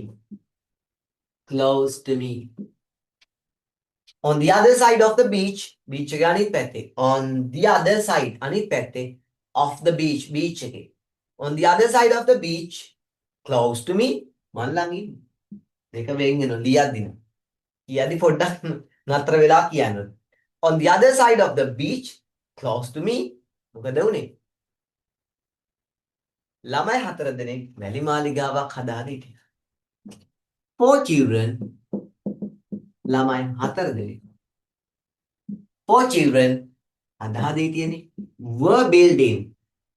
on the other side of the beach එකේ අනිත් පැත්තේ. on the other side අනිත් පැත්තේ of the beach එකේ. on the other side of the beach close to me මන් ළඟින්. දෙක වෙන් වෙනවා ලියද්දින. කියද්දි පොඩ්ඩක් නතර වෙලා කියන්න. on the other side of the beach close to me මොකද උනේ? ළමයි 4 දෙනෙක් වැලි මාලිගාවක් හදාගෙන හිටියා. 4 children ළමයි 4 දෙනෙක් 4 children හදාගෙන හිටියනේ. were building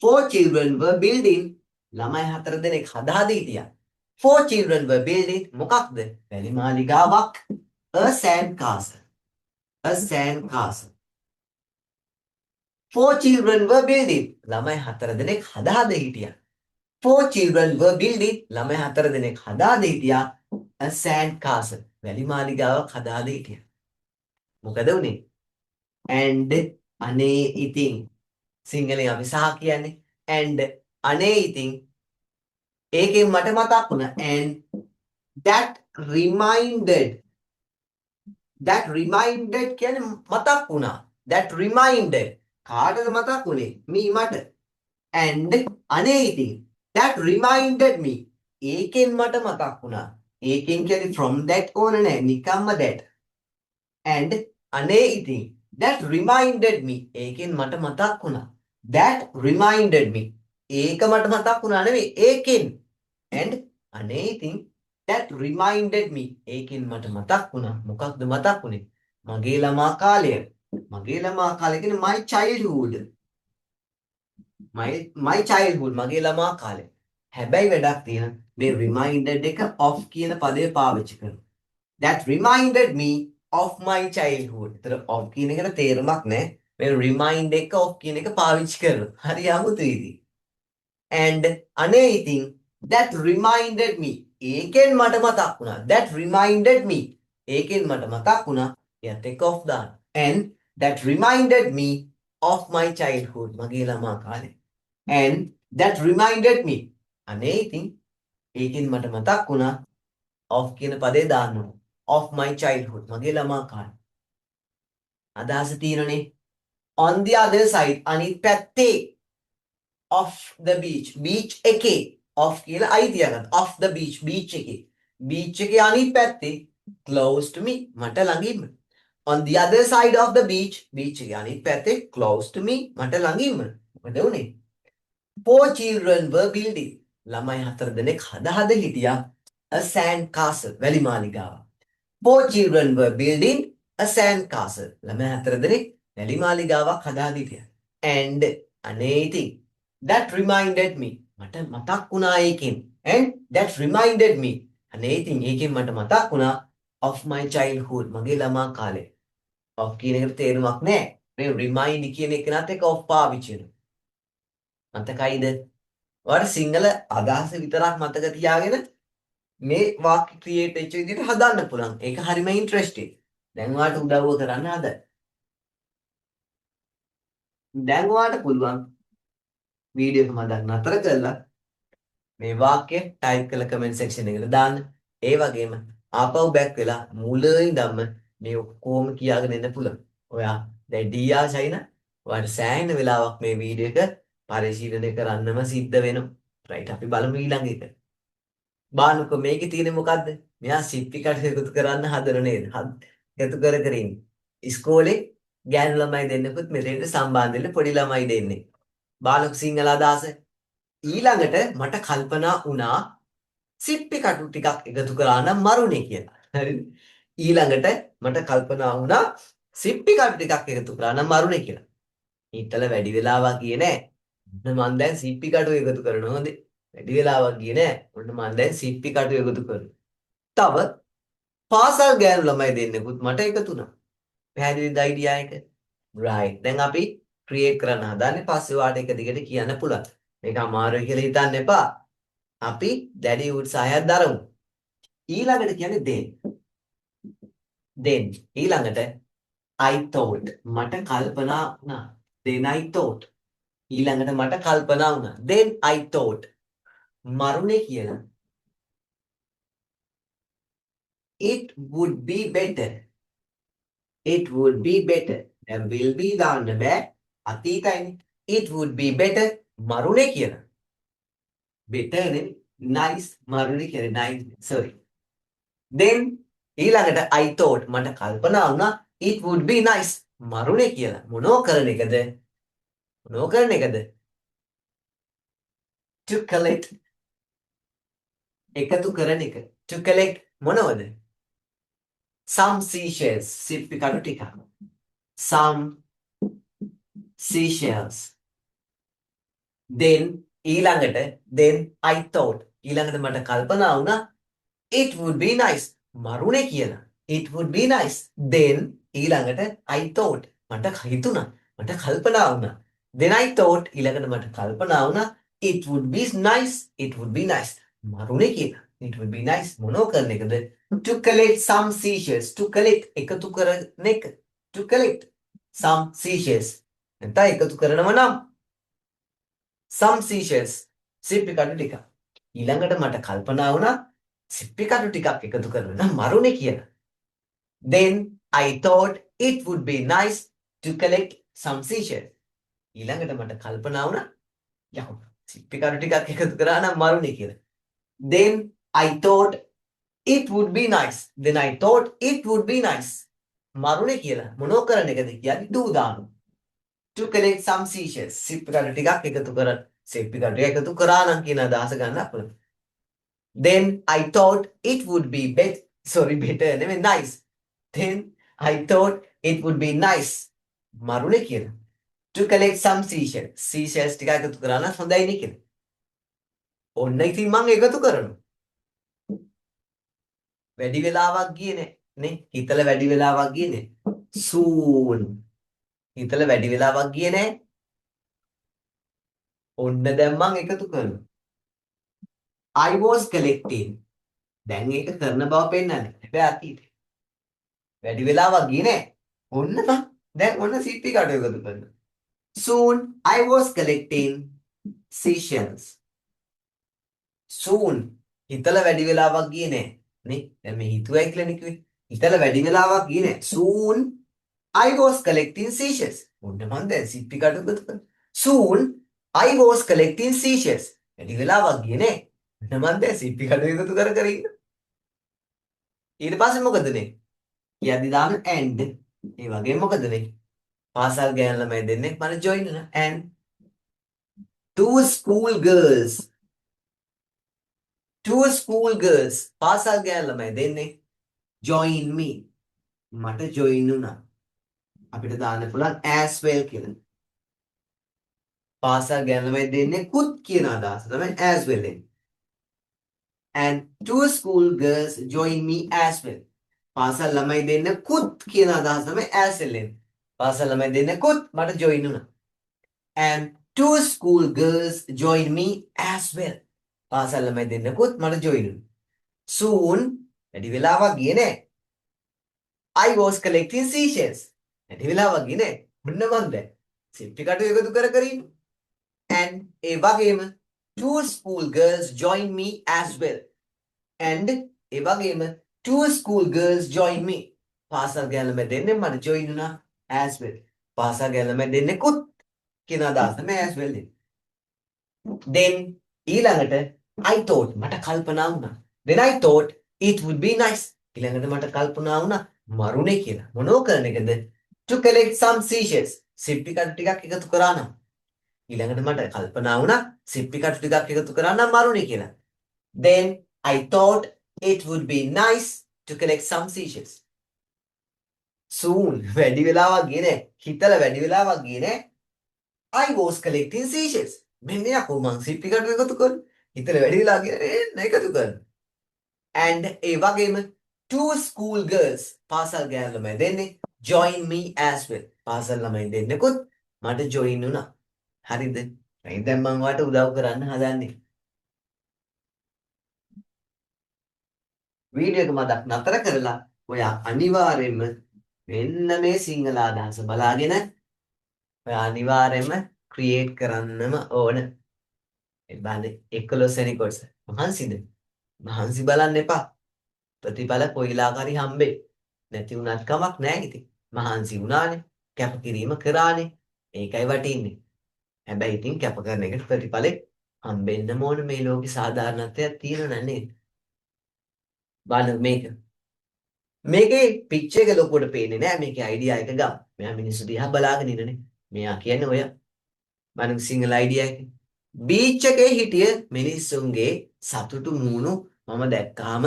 4 children were building ළමයි 4 දෙනෙක් හදාගෙන හිටියා. 4 children were building මොකක්ද? වැලි මාලිගාවක්. a sand castle. 4 children were building ළමයි 4 දෙනෙක් හදාගෙන හිටියා. 4 children were building ළමයි 4 දෙනෙක් හදාගෙන හිටියා a sand castle වැලි මාලිගාවක් හදාගෙන හිටියා. මොකද උනේ? and අනේ ඉතින් සිංහලෙන් අපි සහ කියන්නේ and අනේ ඉතින් ඒකෙන් මට මතක් වුණා and that reminded කියන්නේ මතක් වුණා. that reminded කාටද මතක් වුනේ? මට and අනේ ඉතින් that reminded me ඒකෙන් මට මතක් වුණා. ඒකෙන් කියන්නේ from that ඕන නෑ නිකම්ම that. and අනේ ඉතින් that reminded me ඒකෙන් මට මතක් වුණා. that reminded me ඒක මට මතක් වුණා නෙවෙයි ඒකෙන්. and අනේ ඉතින් that reminded me ඒකෙන් මට මතක් වුණා. මොකක්ද මතක් වුනේ? මගේ ළමා කාලය. මගේ ළමා කාලය කියන්නේ my childhood. my childhood මගේ ළමා කාලය. හැබැයි වැඩක් තියෙන මේ reminded එක of කියන පදේ පාවිච්චි කරනවා. that reminded me of my childhood. ඒතර of කියන එකට තේරුමක් නැහැ. මේ remind එක of කියන එක පාවිච්චි කරනවා. හරි අමුතුයි ඉතින්. and අනේ ඉතින් that reminded me ඒකෙන් මට මතක් වුණා. that reminded me ඒකෙන් මට මතක් වුණා. යත් එක්ක of දාන්න. and that reminded me of my childhood මගේ ළමා කාලේ. and that reminded me අනේ ඉතින් ඒකෙන් මට මතක් වුණා of කියන පදේ දාන්න ඕන. of my childhood මගේ ළමා කාලේ. අදහස තියෙනනේ on the other side අනිත් පැත්තේ of the beach beach එකේ of කියලා අයිතිය ගන්න. of the beach beach එකේ අනිත් පැත්තේ close to me මට ළඟින්ම. on the other side of the beach එකේ අනිත් පැත්තේ close to me මට ළඟින්ම. මොකද උනේ? 4 children were building ළමයි 4 දෙනෙක් හදා හිටියා a sand castle වැලි මාලිගාවක්. 4 children were building a sand castle ළමයි 4 දෙනෙක් වැලි මාලිගාවක් හදා හිටියා. and අනේ ඉතින් that reminded me මට මතක් වුණා ඒකෙන්. and that reminded me අනේ ඉතින් ඒකෙන් මට මතක් වුණා of my childhood මගේ ළමා කාලේ. of කියන එකට තේරුමක් නැහැ. මේ remind කියන එක නත් එක of පාවිච්චි වෙනවා. මතකයිද? ඔයාලට සිංහල අදහස විතරක් මතක තියාගෙන මේ වාක්‍ය ක්‍රියේට් වෙච්ච විදිහට හදන්න පුළුවන්. ඒක හරිම ඉන්ටරෙස්ටිං. දැන් ඔයාලට උදව්ව කරන්න හද. දැන් ඔයාලට පුළුවන් වීඩියෝ එක මදක් නතර කරලා මේ වාක්‍ය ටයිප් කරලා කමෙන්ට් සෙක්ෂන් එකට දාන්න. ඒ වගේම ආපහු බෑක් වෙලා මුලින් ඉඳන්ම මේ ඔක්කොම කියාගෙන එන්න පුළුවන්. ඔයා දැන් ඩීආ සයින ඔයාලට සෑහෙන වෙලාවක් මේ වීඩියෝ එක පරිශීලනය කරන්නම සිද්ධ වෙනවා. රයිට් අපි බලමු ඊළඟ එක. බානුකෝ මේකේ තියෙන්නේ මොකද්ද? මෙයා සිප්පි කට් එකතු කරන්න හදන නේද? එකතු කර කර ඉන්නේ. ඉස්කෝලේ ගෑනු ළමයි දෙන්නෙකුත් මෙතෙන්ට සම්බන්ධ වෙන්න පොඩි ළමයි දෙන්නේ. බාලක සිංහල අදහස ඊළඟට මට කල්පනා වුණා සිප්පි කටු ටිකක් එකතු කරා නම් මරුනේ කියලා. හරිද? ඊළඟට මට කල්පනා වුණා සිප්පි කටු ටිකක් එකතු කරා නම් මරුනේ කියලා. ඊතල වැඩි වෙලාවක් ගියේ නෑ. මම දැන් සිප්පි කටු එකතු කරනවා හොඳේ. වැඩි වෙලාවක් ගියේ නෑ. ඔන්න මම දැන් සිප්පි කටු එකතු කරනවා. තව පාසල් ගෑනු ළමයි දෙන්නෙකුත් මට එකතු වුණා. පැහැදිලිද අයිඩියා එක? right. දැන් අපි ක්‍රියේට් කරන්න හදන්නේ පස්සේ ඔයාලට එක දිගට කියන්න පුළුවන්. මේක අමාරුයි කියලා හිතන්න එපා. අපි දැඩි උත්සාහයක් දරමු. ඊළඟට කියන්නේ then ඊළඟට I thought මට කල්පනා වුණා. then I thought ඊළඟට මට කල්පනා වුණා. then I thought මරුනේ කියලා. it would be better. it would be better. දැන් will be දාන්න බෑ. අතීතයිනේ. it would be better මරුනේ කියලා. better නේ nice මරුනේ කියලා nice sorry. then ඊළඟට I thought මට කල්පනා වුණා it would be nice මරුනේ කියලා. මොනෝ කරන එකද? to collect එකතු කරන එක. to collect මොනවද? some seashells සිප්පි කටු ටික. some seashells. then ඊළඟට then I thought ඊළඟට මට කල්පනා වුණා it would be nice මරුනේ කියලා. it would be nice. then ඊළඟට I thought මට හිතුණා මට කල්පනා වුණා. then I thought ඊළඟට මට කල්පනා වුණා it would be nice මරුනේ කියලා. it would be nice මොනෝ කරන එකද? to collect some seashells. to collect එකතු කරන එක. to collect some seashells නැත්නම් එකතු කරනව නම් some seashells සිප්පි කටු ටික. ඊළඟට මට කල්පනා වුණා සිප්පි කටු ටිකක් එකතු කරනවා නම් මරුනේ කියලා. then I thought it would be nice to collect some seashells. ඊළඟට මට කල්පනා වුණා යහු සිප්පි කටු ටිකක් එකතු කරා නම් මරුනේ කියලා. Then I thought it would be nice. Then I thought it would be nice. මරුනේ කියලා මොනෝ කරන එකද කියන්නේ do දානවා. To collect some seashells. සිප්පි කටු ටිකක් එකතු කර සිප්පි කටු එකතු කරා නම් කියන අදහස ගන්න අපල. Then I thought it would be better නෙමෙයි nice. Then I thought it would be nice. මරුනේ කියලා. To collect some seashells. Seashells ටික එකතු කරා නම් හොඳයි නේ කියලා. ඔන්න ඉතින් මම එකතු කරනවා. වැඩි වෙලාවක් ගියේ නේ. හිතල වැඩි වෙලාවක් ගියේ නේ. Soon. හිතල වැඩි වෙලාවක් ගියේ නෑ. ඔන්න දැන් මම එකතු කරනවා. I was collecting. දැන් ඒක කරන බව පෙන්නන්නේ. හැබැයි අතීතේ. වැඩි වෙලාවක් ගියේ නෑ. ඔන්න දැන් ඔන්න සිප්පි කඩ එකතු කරනවා. Soon I was collecting seashells. Soon හිතල වැඩි වෙලාවක් ගියේ නෑ. නේ? දැන් මේ හිතුවයි කියලා නේ කිව්වේ. හිතල වැඩි වෙලාවක් ගියේ නෑ. Soon I was collecting seashells. ඔන්න මම දැන් සිප්පි කඩ එකතු කරනවා. Soon I was collecting seashells. වැඩි වෙලාවක් ගියේ නෑ. ඔන්න මම දැන් සිප්පි කඩ එකතු කර ඉන්න. ඊට පස්සේ මොකද නේ? කියද්දි දාන and ඒ වගේ මොකද නේ? පාසල් ගෑනු ළමයි දෙන්නෙක් මට join වෙනවා. And two school girls පාසල් ගෑනු ළමයි දෙන්නෙක් join me මට join වුණා. අපිට දාන්න පුළුවන් as well කියලා. පාසල් ගෑනු ළමයි දෙන්නෙකුත් කියන අදහස තමයි as well එන්නේ. And two school girls join me as well. පාසල් ළමයි දෙන්නෙකුත් කියන අදහස තමයි as well එන්නේ. පාසල් ළමයි දෙන්නෙකුත් මට join වුණා. And two school girls join me as well. පාසල් ළමයි දෙන්නෙකුත් මට join වුණා. Soon වැඩි වෙලාවක් ගියේ නෑ. I was collecting seashells. වැඩි වෙලාවක් ගියේ නෑ. මොන්න මන්ද සිප්පි කටු එකතු කර ඉන්න. And ඒ වගේම two school girls join me as well. And ඒ වගේම two school girls join me. පාසල් ගෑනු ළමයි දෙන්නෙක් මට join වුණා as well. පාසල් ගෑනු ළමයි දෙන්නෙකුත් කියන අදහස තමයි as well එන්නේ. Then ඊළඟට I thought මට කල්පනා වුණා. Then I thought it would be nice. ඊළඟට මට කල්පනා වුණා මරුනේ කියලා. මොනෝ කරන එකද? To collect some seashells. සිප්පි කටු ටිකක් එකතු කරා නම්. ඊළඟට මට කල්පනා වුණා සිප්පි කටු ටිකක් එකතු කරා නම් මරුනේ කියලා. Then I thought it would be nice to collect some seashells. Soon වැඩි වෙලාවක් ගියේ නෑ. හිතල වැඩි වෙලාවක් ගියේ නෑ. I was collecting seashells. මෙන්න යකෝ මං සිප්පි කටු එකතු කරා. හිතල වැඩි වෙලා ගියේ නෑ එකතු කරා. And ඒ වගේම two school girls පාසල් ගෑනු ළමයි දෙන්නේ join me as well. පාසල් ළමයි දෙන්නෙකුත් මට join වුණා. හරිද? දැන් මම ඔයාලට උදව් කරන්න හදන්නේ. වීඩියෝ එක මදක් නතර කරලා ඔයා අනිවාර්යයෙන්ම මෙන්න මේ සිංහල අදහස බලාගෙන ඔයා අනිවාර්යයෙන්ම ක්‍රියේට් කරන්නම ඕන. ඒ බලන්න 11 වෙනි කොටස. මහන්සිද? මහන්සි බලන්න එපා. ප්‍රතිඵල කොයිලාකාරී හම්බෙයි. නැති වුණත් කමක් නැහැ ඉතින්. මහන්සි වුණානේ. කැපකිරීම කරානේ. ඒකයි වටින්නේ. හැබැයි ඉතින් කැප කරන එකට ප්‍රතිඵලෙ හම්බෙන්න ඕන මේ ලෝකේ සාධාරණත්වයක් තියෙනව නේද? බලන්න මේකේ පික්චර් එක ලොකුවට පේන්නේ නැහැ. මේකේ අයිඩියා එක ගමු. මෙයා මිනිස්සු දිහා බලාගෙන ඉන්නනේ. මෙයා කියන්නේ ඔය මනම් සිංගල් අයිඩියා එක. බීච් එකේ හිටිය මිනිස්සුන්ගේ සතුටු මූණු මම දැක්කාම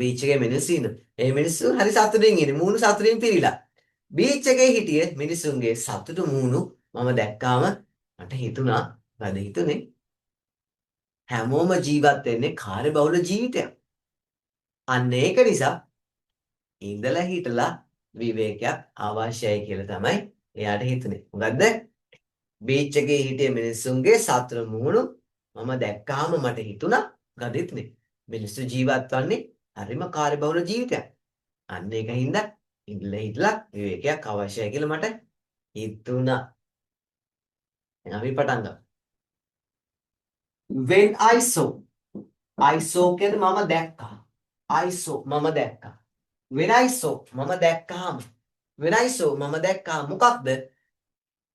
බීච් එකේ මිනිස්සු ඉන්න. ඒ මිනිස්සු හරි සතුටින් ඉන්නේ. මූණු සතුටින් පිරීලා. බීච් එකේ හිටිය මිනිස්සුන්ගේ සතුටු මූණු මම දැක්කාම මට හිතුණා වැඩ හිතුනේ හැමෝම ජීවත් වෙන්නේ කාර්යබහුල ජීවිතයක්. අන්න ඒක නිසා ඉඳලා හිටලා විවේකයක් අවශ්‍යයි කියලා තමයි එයාට හිතුනේ. මොකද්ද? බීච් එකේ හිටිය මිනිස්සුන්ගේ සතුටු මූණු මම දැක්කාම මට හිතුණා මොකද හිතුනේ? මිනිස්සු ජීවත් වන්නේ හරිම කාර්යබහුල ජීවිතයක්. අන්න ඒකින්ද ඉඳලා හිටලා විවේකයක් අවශ්‍යයි කියලා මට හිතුණා. අපි පටන් ගමු. When I saw කියන්නේ මම දැක්කා. I saw මම දැක්කා. When I saw මම දැක්කාම. When I saw මම දැක්කා මොකක්ද?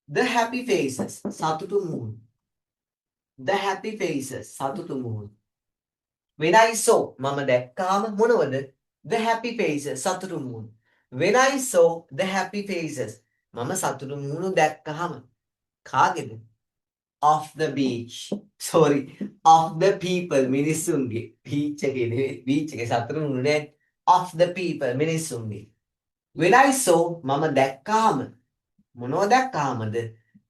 The happy faces සතුටු මූණු. The happy faces සතුටු මුහුණු. When I saw මම දැක්කාම මොනවද? The happy faces සතුටු මුහුණු. When I saw the happy faces මම සතුටු මුහුණු දැක්කහම කාගේද? Of the beach. Sorry. Of the people මිනිස්සුන්ගේ. beach එකේ නෙවෙයි. beach එකේ සතුටු මුහුණු නෑ. Of the people මිනිස්සුන්ගේ. When I saw මම දැක්කාම මොනව දැක්කාමද?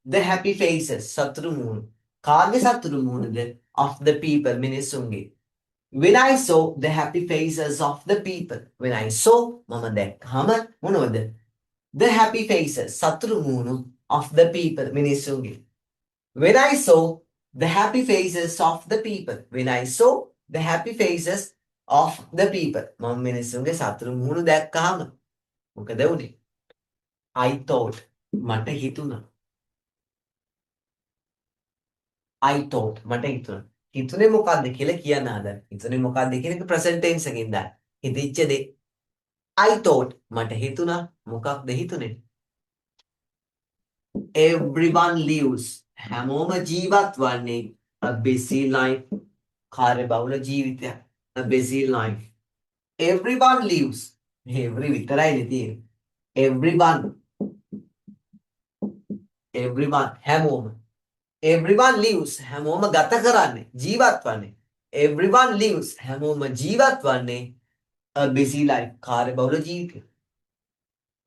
The happy faces සතුටු මුහුණු. කාගේ සතුටු මුහුණද? Of the people මිනිස්සුන්ගේ. When I saw the happy faces of the people. When I saw මම දැක්කාම මොනවද? The happy faces සතුටු මුහුණු of the people මිනිස්සුන්ගේ. When I saw the happy faces of the people. When I saw the happy faces of the people. මම මිනිස්සුන්ගේ සතුටු මුහුණු දැක්කාම මොකද වුනේ? I thought මට හිතුණා. I thought මට හිතුණා. හිතුනේ මොකද්ද කියලා කියන්න හදන්න. හිතුනේ මොකද්ද කියන එක present tense එකකින් දාන්න. හිතෙච්ච දේ. I thought මට හිතුණා. මොකක්ද හිතුනේ? Everyone lives හැමෝම ජීවත් වන්නේ a busy life කාර්යබහුල ජීවිතයක්. A busy life. Everyone lives. every විතරයිනේ තියෙන්නේ. everyone හැමෝම. Everyone lives හැමෝම ගත කරන්නේ ජීවත් වන්නේ. Everyone lives හැමෝම ජීවත් වන්නේ a busy life කාර්යබහුල ජීවිතයක්.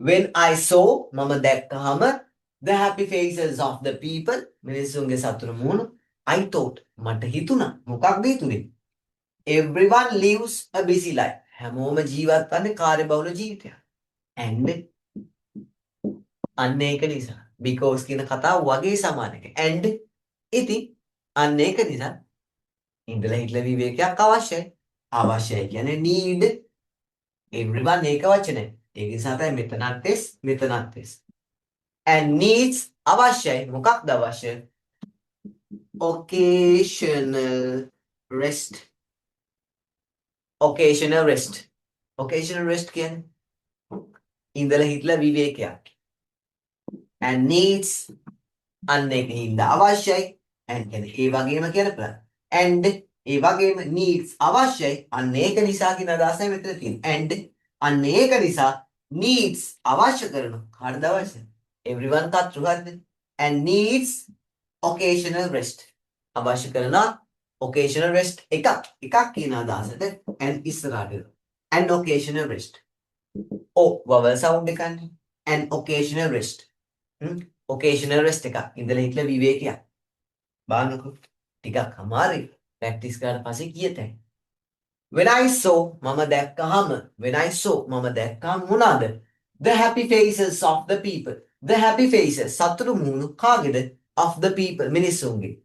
When I saw මම දැක්කහම the happy faces of the people මිනිස්සුන්ගේ සතුටු මුහුණු I thought මට හිතුණා. මොකක්ද හිතුනේ? Everyone lives a busy life හැමෝම ජීවත් වන්නේ කාර්යබහුල ජීවිතයක්. And අන්න ඒක නිසා because කියන කතාව වගේ සමාන එක. And ඉතින් අන්න ඒක නිසා ඉඳලා හිටලා විවේකයක් අවශ්‍යයි. අවශ්‍යයි කියන්නේ need. everyone ඒක වචනය. ඒක නිසා තමයි මෙතනත් test මෙතනත් test. And needs අවශ්‍යයි. මොකක්ද අවශ්‍ය? occasional rest. occasional rest. occasional rest කියන්නේ ඉඳලා හිටලා විවේකයක්. and needs අන්න ඒක හින්දා අවශ්‍යයි. and කියන්නේ ඒ වගේම කියනපලා. and ඒ වගේම needs අවශ්‍යයි. අන්න ඒක නිසා කියන අදහසයි මෙතන තියෙන්නේ. and අන්න ඒක නිසා needs අවශ්‍ය කරන කාටද අවශ්‍ය? everyone කතුරුහද්ද? and needs occasional rest. අවශ්‍ය කරන occasional rest එකක් කියන අදහසට and ඉස්සරහට. and occasional rest. vowel sound එකන්නේ. and occasional rest. occasional rest එකක්. ඉඳලා හිටලා විවේකයක්. බලන්නකෝ. ටිකක් අමාරුයි. practice කරලා පස්සේ කියතයි. When I saw මම දැක්කහම when I saw මම දැක්කහම මොනවාද? The happy faces of the people. The happy faces සතුටු මුහුණු කාගේද? Of the people මිනිස්සුන්ගේ.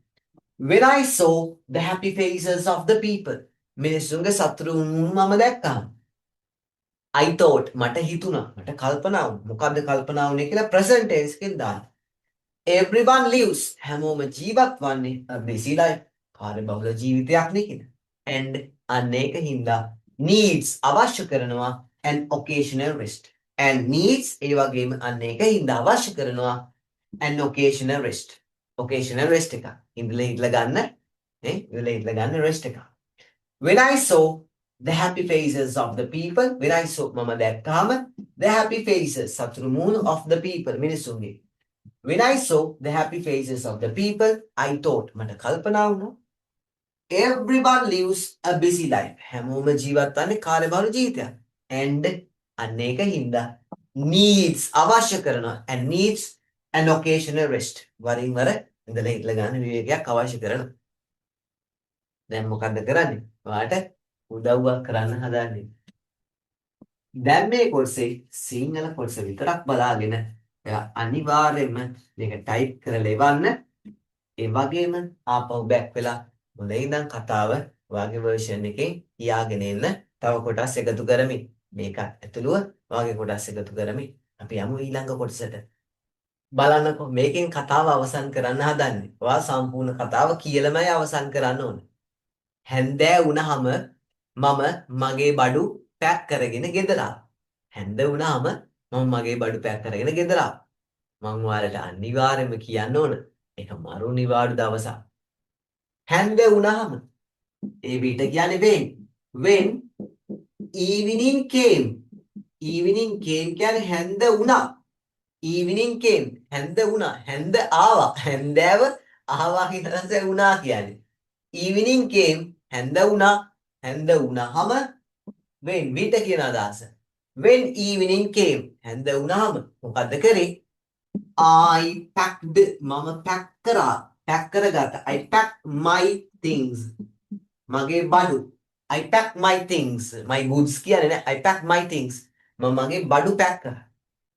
When I saw the happy faces of the people මිනිස්සුන්ගේ සතුටු මුහුණු මම දැක්කහම I thought මට හිතුණා මට කල්පනා වුණා. මොකද්ද කල්පනා වුනේ කියලා present tense එකෙන් දාන්න. Everyone lives හැමෝම ජීවත් වන්නේ a busy life කාර්යබහුල ජීවිතයක් නේද? And අන්න ඒක හින්දා needs අවශ්‍ය කරනවා an occasional rest. and needs ඒ වගේම අන්න ඒක හින්දා අවශ්‍ය කරනවා an occasional rest. occasional rest එක. ඉඳලා හිටලා ගන්න නේ? ඉඳලා හිටලා ගන්න rest එක. When I saw the happy faces of the people when I saw මම දැක්කාම the happy faces සතුටු මුහුණු of the people මිනිස්සුන්ගේ. when I saw the happy faces of the people I thought මට කල්පනා වුණා everyone lives a busy life හැමෝම ජීවත් වන්නේ කාර්යබහුල ජීවිතයක්. and අන්න ඒක හින්දා needs අවශ්‍ය කරනවා and needs an occasional rest. වරින් වර ඉඳලා හිටලා ගන්න විවේකයක් අවශ්‍ය කරනවා. දැන් මොකද්ද කරන්නේ? ඔයාලට උදව්වක් කරන්න හදන්නේ. දැන් මේ කොටසේ සිංහල කොටස විතරක් බලාගෙන එයා අනිවාර්යයෙන්ම මේක ටයිප් කරලා එවන්න. ඒ වගේම ආපහු බෑක් වෙලා මුලින් ඉඳන් කතාව ඔයාගේ version එකෙන් කියාගෙන එන්න. තව කොටස් එකතු කරමින් මේක ඇතුළුව ඔයාගේ කොටස් එකතු කරමින් අපි යමු ඊළඟ කොටසට. බලන්නකො මේකෙන් කතාව අවසන් කරන්න හදන්නේ. ඔයා සම්පූර්ණ කතාව කියලාමයි අවසන් කරන්න ඕනේ. හැන්දෑ වුණාම මම මගේ බඩු පැක් කරගෙන ගෙදර ආවා. හැන්ද වුණාම මම මගේ බඩු පැක් කරගෙන ගෙදර ආවා. මම ඔයාලට අනිවාර්යයෙන්ම කියන්න ඕන ඒක මරු නිවාඩු දවසක්. හැන්ද වුණාම ඒ බීට කියන්නේ when evening came කියන්නේ හැන්ද වුණා. evening came හැන්ද වුණා. හැන්ද ආවා. හැන්දෑව ආවා කියන රස වුණා කියන්නේ. evening came හැන්ද වුණා. හැන්ද වුණාම when විට කියන අදහස. when evening came හැන්ද වුණාම මොකද්ද කරේ? I packed මම pack කරා. pack කරගත්තා. I packed my things. මගේ බඩු. I packed my things. My goods කියන්නේ නෑ. I packed my things. මම මගේ බඩු pack කරා.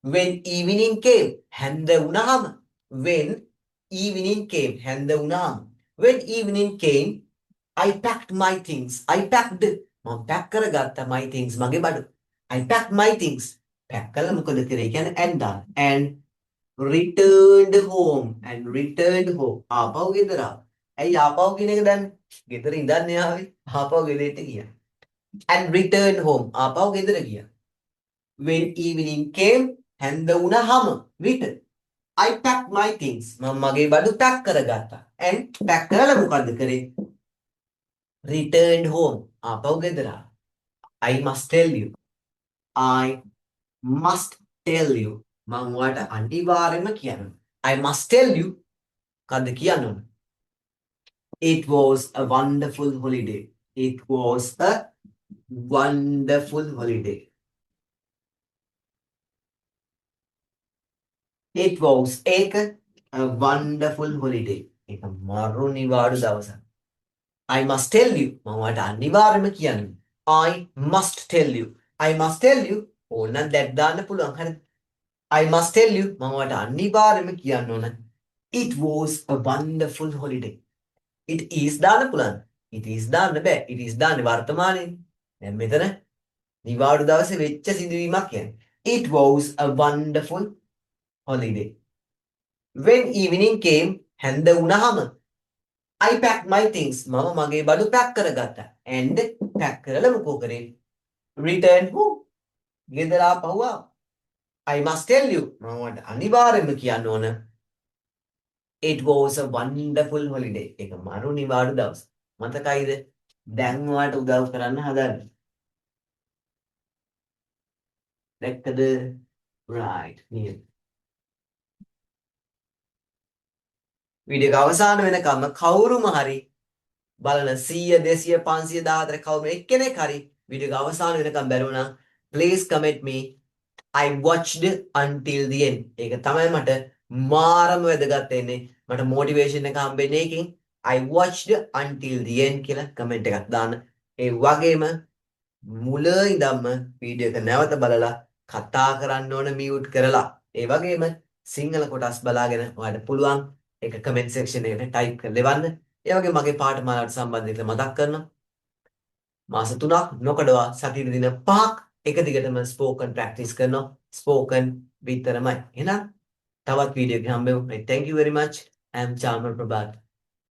when evening came හැන්ද වුණාම when evening came හැන්ද වුණාම when evening came I packed my things. I packed මම pack කරගත්තා my things මගේ බඩු. I packed my things. pack කළා මොකද කරේ කියන්නේ and returned home ආපහු ගෙදර ආවා. ඇයි ආපහු කියන එක දන්නේ? ගෙදර ඉඳන්නේ ආවේ ආපහු ගෙදරට ගියා. and returned home ආපහු ගෙදර ගියා. when evening came හැන්ද වුණාම විට I packed my things මම මගේ බඩු pack කරගත්තා. and pack කරලා මොකද්ද කරේ? returned home ආපහු ගෙදර ආවා. I must tell you මම ඔයාලට අනිවාර්යයෙන්ම කියනවා. I must tell you කද්ද කියන්න ඕන? It was a wonderful holiday. It was a wonderful holiday. It was a wonderful holiday. ඒක මරු නිවාඩු දවසක්. I must tell you මම ඔයාලට අනිවාර්යයෙන්ම කියනවා. I must tell you. ඕන that දාන්න පුළුවන් හරිද? I must tell you මම ඔයාලට අනිවාර්යයෙන්ම කියන්න ඕන. It was a wonderful holiday. It is දාන්න පුළුවන්. It is දාන්න බෑ. It is දාන්නේ වර්තමානයේ. දැන් මෙතන නිවාඩු දවසේ වෙච්ච සිදුවීමක් කියන්නේ. It was a wonderful holiday. When evening came හැන්ද වුණාම I packed my things මම මගේ බඩු pack කරගත්තා. and pack කරලා මොකෝ කරේ? return home ගෙදර ආපහු ආවා. I must tell you මම ඔයාලට අනිවාර්යයෙන්ම කියන්න ඕන. It was a wonderful holiday. ඒක මරු නිවාඩු දවස. මතකයිද? දැන් ඔයාලට උදව් කරන්න හදන්නේ. දැක්කද? right. නේද? වීඩියෝ එක අවසාන වෙනකම්ම කවුරුම හරි බලන 100 200 500 1000 කවුරු එක්කෙනෙක් හරි වීඩියෝ එක අවසාන වෙනකම් බැලුණා please comment me I watched until the end. ඒක තමයි මට මාරම වැදගත් වෙන්නේ. මට motivation එක හම්බෙන්නේ ඒකෙන්. I watched until the end කියලා comment එකක් දාන්න. ඒ වගේම මුල ඉඳන්ම වීඩියෝ එක නැවත බලලා කතා කරන්න ඕන mute කරලා. ඒ වගේම සිංහල කොටස් බලාගෙන ඔයාලට පුළුවන් ඒක comment section එකට type කරලා දෙවන්න. ඒ වගේ මගේ පාඨමාලාවට සම්බන්ධ කියලා මතක් කරනවා. මාස 3ක් නොකඩවා සතියේ දින 5ක් එක දිගටම ස්පෝකන් ප්‍රැක්ටිස් කරනවා. ස්පෝකන් විතරමයි. එහෙනම් තවත් වීඩියෝ එකක් හම්බෙමු. Thank you very much. I am Charmer Prabhat.